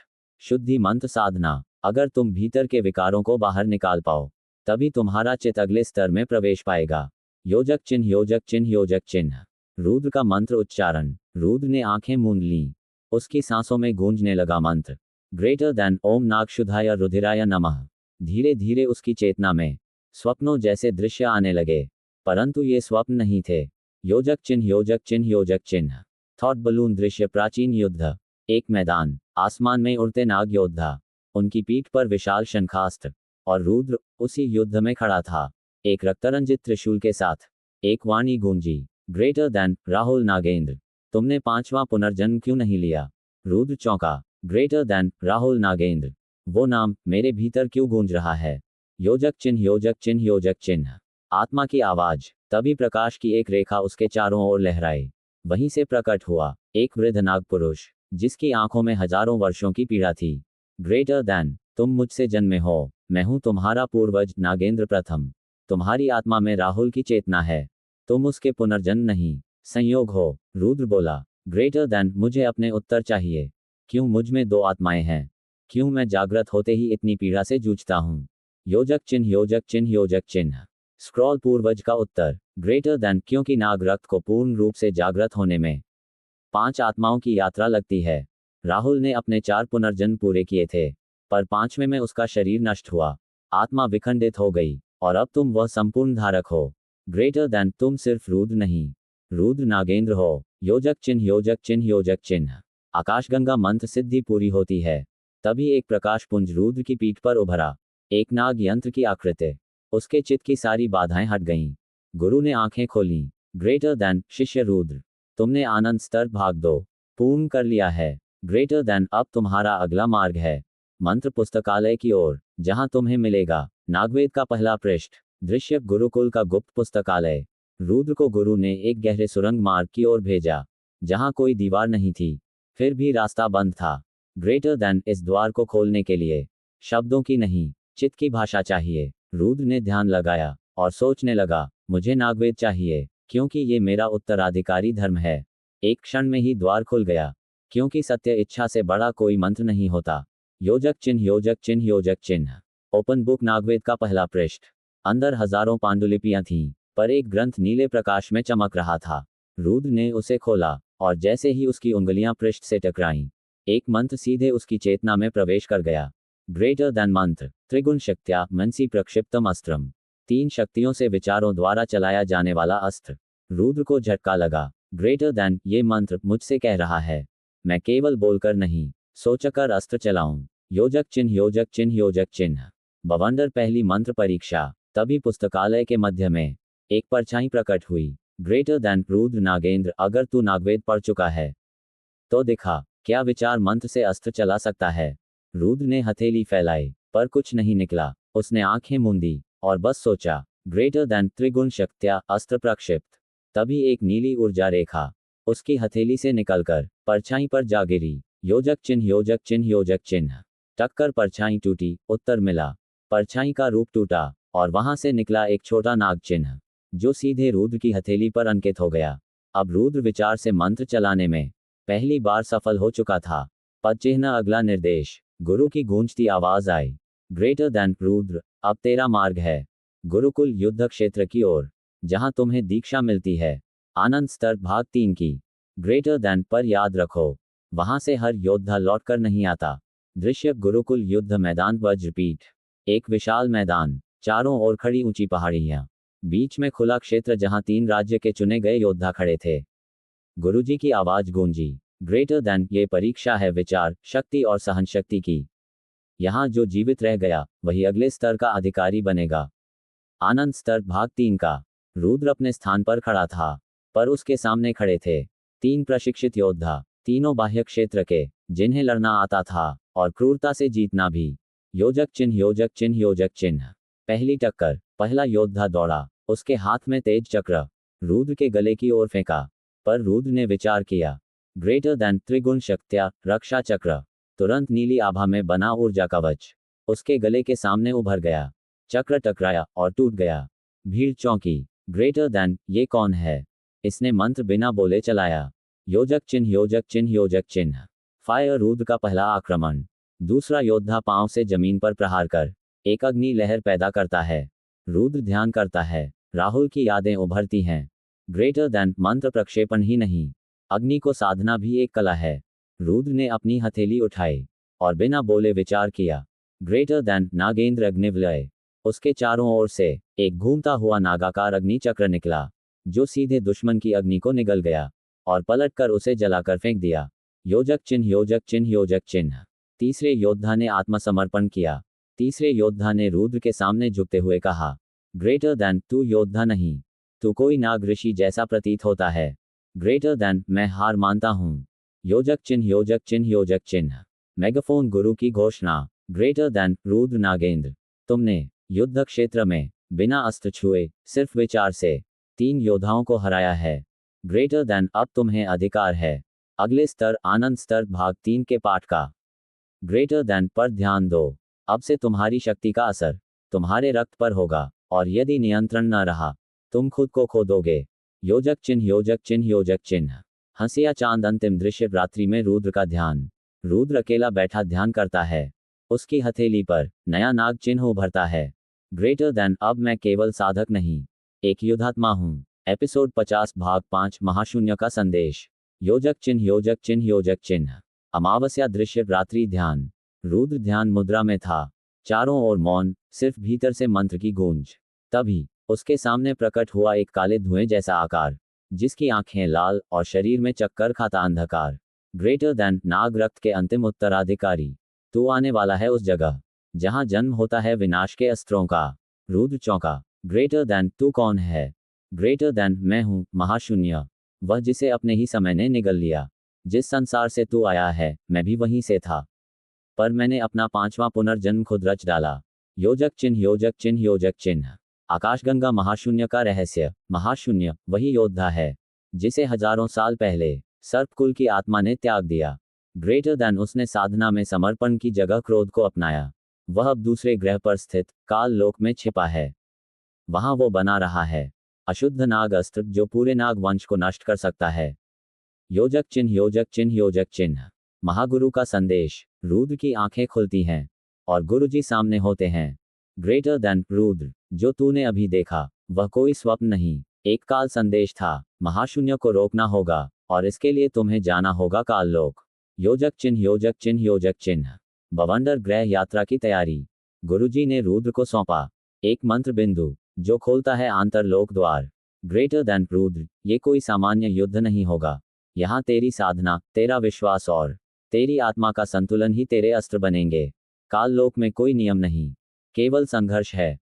शुद्धि मंत्र साधना। अगर तुम भीतर के विकारों को बाहर निकाल पाओ, तभी तुम्हारा चित्त अगले स्तर में प्रवेश पाएगा। योजक चिन्ह योजक चिन्ह योजक चिन्ह। रुद्र का मंत्र उच्चारण। रुद्र ने आंखें मूंद लीं। उसकी सांसों में गूंजने लगा मंत्र। ग्रेटर देन, ओम नागशुद्धाय रुधिराय नमः। धीरे धीरे उसकी चेतना में स्वप्नों जैसे दृश्य आने लगे, परंतु ये स्वप्न नहीं थे। योजक चिन्ह योजक चिन्ह योजक चिन्ह। थॉट बलून दृश्य। प्राचीन युद्ध। एक मैदान, आसमान में उड़ते नाग योद्धा, उनकी पीठ पर विशाल शंखास्त्र, और रुद्र उसी युद्ध में खड़ा था, एक रक्तरंजित त्रिशूल के साथ। एक वाणी गूंजी, ग्रेटर देन, राहुल नागेंद्र, तुमने 5वां पुनर्जन्म क्यों नहीं लिया? रुद्र चौंका। ग्रेटर देन, राहुल नागेंद्र, वो नाम मेरे भीतर क्यों गूंज रहा है? योजक चिन्ह योजक चिन्ह योजक चिन्ह। आत्मा की आवाज। तभी प्रकाश की एक रेखा उसके चारों ओर लहराई। वहीं से प्रकट हुआ एक वृद्ध नाग पुरुष, जिसकी आंखों में हजारों वर्षों की पीड़ा थी। ग्रेटर देन, तुम मुझसे जन्मे हो। मैं हूं तुम्हारा पूर्वज नागेंद्र प्रथम। तुम्हारी आत्मा में राहुल की चेतना है। तुम उसके पुनर्जन्म नहीं, संयोग हो। रुद्र बोला। ग्रेटर देन, मुझे अपने उत्तर चाहिए। क्यों मुझ में 2 आत्माएं हैं? क्यों मैं जागृत होते ही इतनी पीड़ा से जूझता हूं? योजक चिन्ह योजक चिन्ह योजक चिन्ह। स्क्रॉल पूर्वज का उत्तर ग्रेटर देन, क्योंकि नाग रक्त को पूर्ण रूप से जागृत होने में 5 आत्माओं की यात्रा लगती है। राहुल ने अपने 4 पुनर्जन्म पूरे किए थे, पर 5वें में उसका शरीर नष्ट हुआ, आत्मा विखंडित हो गई, और अब तुम वह संपूर्ण धारक हो। ग्रेटर देन, तुम सिर्फ रुद्र नहीं, रुद्र नागेंद्र हो। योजक चिन्ह, योजक चिन्ह, योजक चिन्ह। आकाशगंगा मंत्र सिद्धि पूरी होती है, तभी एक प्रकाश पुंज रुद्र की पीठ पर उभरा, एक नाग यंत्र की आकृति। उसके चित्त की सारी बाधाएं हट गईं। गुरु ने आंखें खोलीं। ग्रेटर देन, शिष्य रुद्र, तुमने आनंद स्तर भाग 2 पूर्ण कर लिया है। ग्रेटर देन, अब तुम्हारा अगला मार्ग है मंत्र पुस्तकालय की ओर, जहां तुम्हें मिलेगा नागवेद का पहला पृष्ठ, दृश्य गुरुकुल का गुप्त पुस्तकालय। रुद्र को गुरु ने एक गहरे सुरंग मार्ग की ओर भेजा, जहां कोई दीवार नहीं थी, फिर भी रास्ता बंद था। ग्रेटर देन, इस द्वार को खोलने के लिए शब्दों की नहीं, चित्त की भाषा चाहिए। रुद्र ने ध्यान लगाया और सोचने लगा, मुझे नागवेद चाहिए, क्योंकि ये मेरा उत्तराधिकारी धर्म है। एक क्षण में ही द्वार खुल गया, क्योंकि सत्य इच्छा से बड़ा कोई मंत्र नहीं होता। योजक चिन्ह, योजक चिन्ह, योजक चिन्ह। ओपन बुक, नागवेद का पहला पृष्ठ। अंदर हजारों पांडुलिपियां थीं, पर एक ग्रंथ नीले प्रकाश में चमक रहा था। रुद्र ने उसे खोला, और जैसे ही उसकी उंगलियां पृष्ठ से टकराईं, एक मंत्र सीधे उसकी चेतना में प्रवेश कर गया। ग्रेटर देन मंत्र, त्रिगुण शक्त्या मनसी प्रक्षिप्तम अस्त्रम। 3 शक्तियों से विचारों द्वारा चलाया जाने वाला अस्त्र। रुद्र को झटका लगा। ग्रेटर देन, ये मंत्र मुझसे कह रहा है, मैं केवल बोलकर नहीं, सोचकर अस्त्र चलाऊं। योजक चिन्ह, योजक चिन्ह, योजक चिन्ह। बवंडर, पहली मंत्र परीक्षा। तभी पुस्तकालय के मध्य में एक परछाई प्रकट हुई। ग्रेटर देन, रुद्र नागेंद्र, अगर तू नागवेद पढ़ चुका है तो दिखा, क्या विचार मंत्र से अस्त्र चला सकता है। रुद्र ने हथेली फैलाई, पर कुछ नहीं निकला। उसने आंखें मूंदी और बस सोचा, ग्रेटर देन, त्रिगुण शक्त्या अस्त्र प्रक्षिप्त। तभी एक नीली ऊर्जा रेखा उसकी हथेली से निकलकर परछाई पर जा गिरी। योजक चिन्ह, योजक चिन्ह, योजक चिन्ह। टक्कर, परछाई टूटी, उत्तर मिला। परछाई का रूप टूटा, और वहां से निकला एक छोटा नाग चिन्ह, जो सीधे रुद्र की हथेली पर अंकित हो गया। अब रुद्र विचार से मंत्र चलाने में पहली बार सफल हो चुका था। पद चिन्ह, अगला निर्देश। गुरु की गूंजती आवाज आई, ग्रेटर देन, रुद्र, अब तेरा मार्ग है गुरुकुल युद्ध क्षेत्र की ओर, जहां तुम्हें दीक्षा मिलती है। आनंद स्तर भाग 3 की। ग्रेटर देन, पर याद रखो, वहां से हर योद्धा लौटकर नहीं आता। दृश्य गुरुकुल युद्ध मैदान, वज्रपीठ। एक विशाल मैदान, चारों ओर खड़ी ऊंची पहाड़ियां, बीच में खुला क्षेत्र जहां 3 राज्य के चुने गए योद्धा खड़े थे। गुरुजी की आवाज गूंजी, ग्रेटर देन, ये परीक्षा है विचार, शक्ति और सहन शक्ति की। यहां जो जीवित रह गया वही अगले स्तर का अधिकारी बनेगा। आनंद स्तर भाग 3 का। रुद्र अपने स्थान पर खड़ा था, पर उसके सामने खड़े थे 3 प्रशिक्षित योद्धा, तीनों बाह्य क्षेत्र के, जिन्हें लड़ना आता था और क्रूरता से जीतना भी। योजक चिन्ह, योजक चिन्ह, योजक चिन्ह। पहली टक्कर। पहला योद्धा दौड़ा, उसके हाथ में तेज चक्र रुद्र के गले की ओर फेंका, पर रुद्र ने विचार किया। ग्रेटर देन, त्रिगुण शक्त्या रक्षा चक्र। तुरंत नीली आभा में बना ऊर्जा कवच उसके गले के सामने उभर गया। चक्र टकराया और टूट गया। भीड़ चौंकी। ग्रेटर देन, ये कौन है? इसने मंत्र बिना बोले चलाया। योजक चिन्ह, योजक चिन्ह, योजक चिन्ह। फायर, रुद्र का पहला आक्रमण। दूसरा योद्धा पांव से जमीन पर प्रहार कर एक अग्नि लहर पैदा करता है। रुद्र ध्यान करता है, राहुल की यादें उभरती हैं। ग्रेटर देन, मंत्र प्रक्षेपण ही नहीं, अग्नि को साधना भी एक कला है। रुद्र ने अपनी हथेली उठाई और बिना बोले विचार किया। ग्रेटर देन, नागेंद्र अग्निवलय। उसके चारों ओर से एक घूमता हुआ नागाकार अग्नि चक्र निकला, जो सीधे दुश्मन की अग्नि को निगल गया और पलटकर उसे जलाकर फेंक दिया। योजक चिन्ह, योजक चिन्ह, योजक चिन्ह। तीसरे योद्धा ने आत्मसमर्पण किया। तीसरे योद्धा ने रुद्र के सामने झुकते हुए कहा, ग्रेटर देन, तू योद्धा नहीं, तू कोई नाग ऋषि जैसा प्रतीत होता है। ग्रेटर देन, मैं हार मानता हूँ। योजक चिन्ह, योजक चिन्ह, योजक चिन्ह। मेगाफोन, गुरु की घोषणा। ग्रेटर देन, रुद्र नागेंद्र, तुमने युद्ध क्षेत्र में बिना अस्त्र छुए सिर्फ विचार से 3 योद्धाओं को हराया है। ग्रेटर देन, अब तुम्हें अधिकार है अगले स्तर, आनंद स्तर भाग 3 के पाठ का। ग्रेटर देन, पर ध्यान दो, अब से तुम्हारी शक्ति का असर तुम्हारे रक्त पर होगा, और यदि नियंत्रण न रहा तुम खुद को खो दोगे। योजक चिन्ह, योजक चिन्ह, योजक चिन्ह। हंसिया चांद, अंतिम दृश्य। रात्रि में रुद्र का ध्यान। रुद्र अकेला बैठा ध्यान करता है। उसकी हथेली पर नया नाग चिन्ह उभरता है। ग्रेटर देन अब मैं केवल साधक नहीं, एक युद्धात्मा हूँ। एपिसोड 50 भाग 5 महाशून्य का संदेश। योजक चिन्ह योजक चिन्ह योजक चिन्ह। अमावस्या दृश्य रात्रि ध्यान। रुद्र ध्यान मुद्रा में था। चारों ओर मौन, सिर्फ भीतर से मंत्र की गूंज। तभी उसके सामने प्रकट हुआ एक काले धुएं जैसा आकार, जिसकी आंखें लाल और शरीर में चक्कर खाता अंधकार। ग्रेटर देन नाग रक्त के अंतिम उत्तराधिकारी, तू आने वाला है उस जगह जहां जन्म होता है विनाश के अस्त्रों का। रुद्र चौंका। ग्रेटर देन तू कौन है? ग्रेटर देन मैं हूं महाशून्य, वह जिसे अपने ही समय ने निगल लिया। जिस संसार से तू आया है मैं भी वहीं से था, पर मैंने अपना 5वां पुनर्जन्म खुद रच डाला। योजक चिन्ह योजक चिन्ह योजक चिन्ह। आकाशगंगा महाशून्य का रहस्य। महाशून्य वही योद्धा है जिसे हजारों साल पहले सर्पकुल की आत्मा ने त्याग दिया। ग्रेटर देन उसने साधना में समर्पण की जगह क्रोध को अपनाया। वह अब दूसरे ग्रह पर स्थित काल लोक में छिपा है। वहां वो बना रहा है अशुद्ध नाग अस्त्र जो पूरे नाग वंश को नष्ट कर सकता है। योजक चिन्ह योजक चिन्ह योजक चिन्ह। महागुरु का संदेश। रुद्र की आंखें खुलती हैं और गुरुजी सामने होते हैं। ग्रेटर देन रुद्र, जो तूने अभी देखा वह कोई स्वप्न नहीं, एक काल संदेश था। महाशून्य को रोकना होगा और इसके लिए तुम्हें जाना होगा काल लोक। योजक चिन्ह योजक चिन्ह योजक चिन्ह। बवंडर ग्रह यात्रा की तैयारी। गुरुजी ने रुद्र को सौंपा एक मंत्र बिंदु जो खोलता है आंतरलोक द्वार। ग्रेटर देन रुद्र, ये कोई सामान्य युद्ध नहीं होगा। यहाँ तेरी साधना, तेरा विश्वास और तेरी आत्मा का संतुलन ही तेरे अस्त्र बनेंगे। काल लोक में कोई नियम नहीं, केवल संघर्ष है।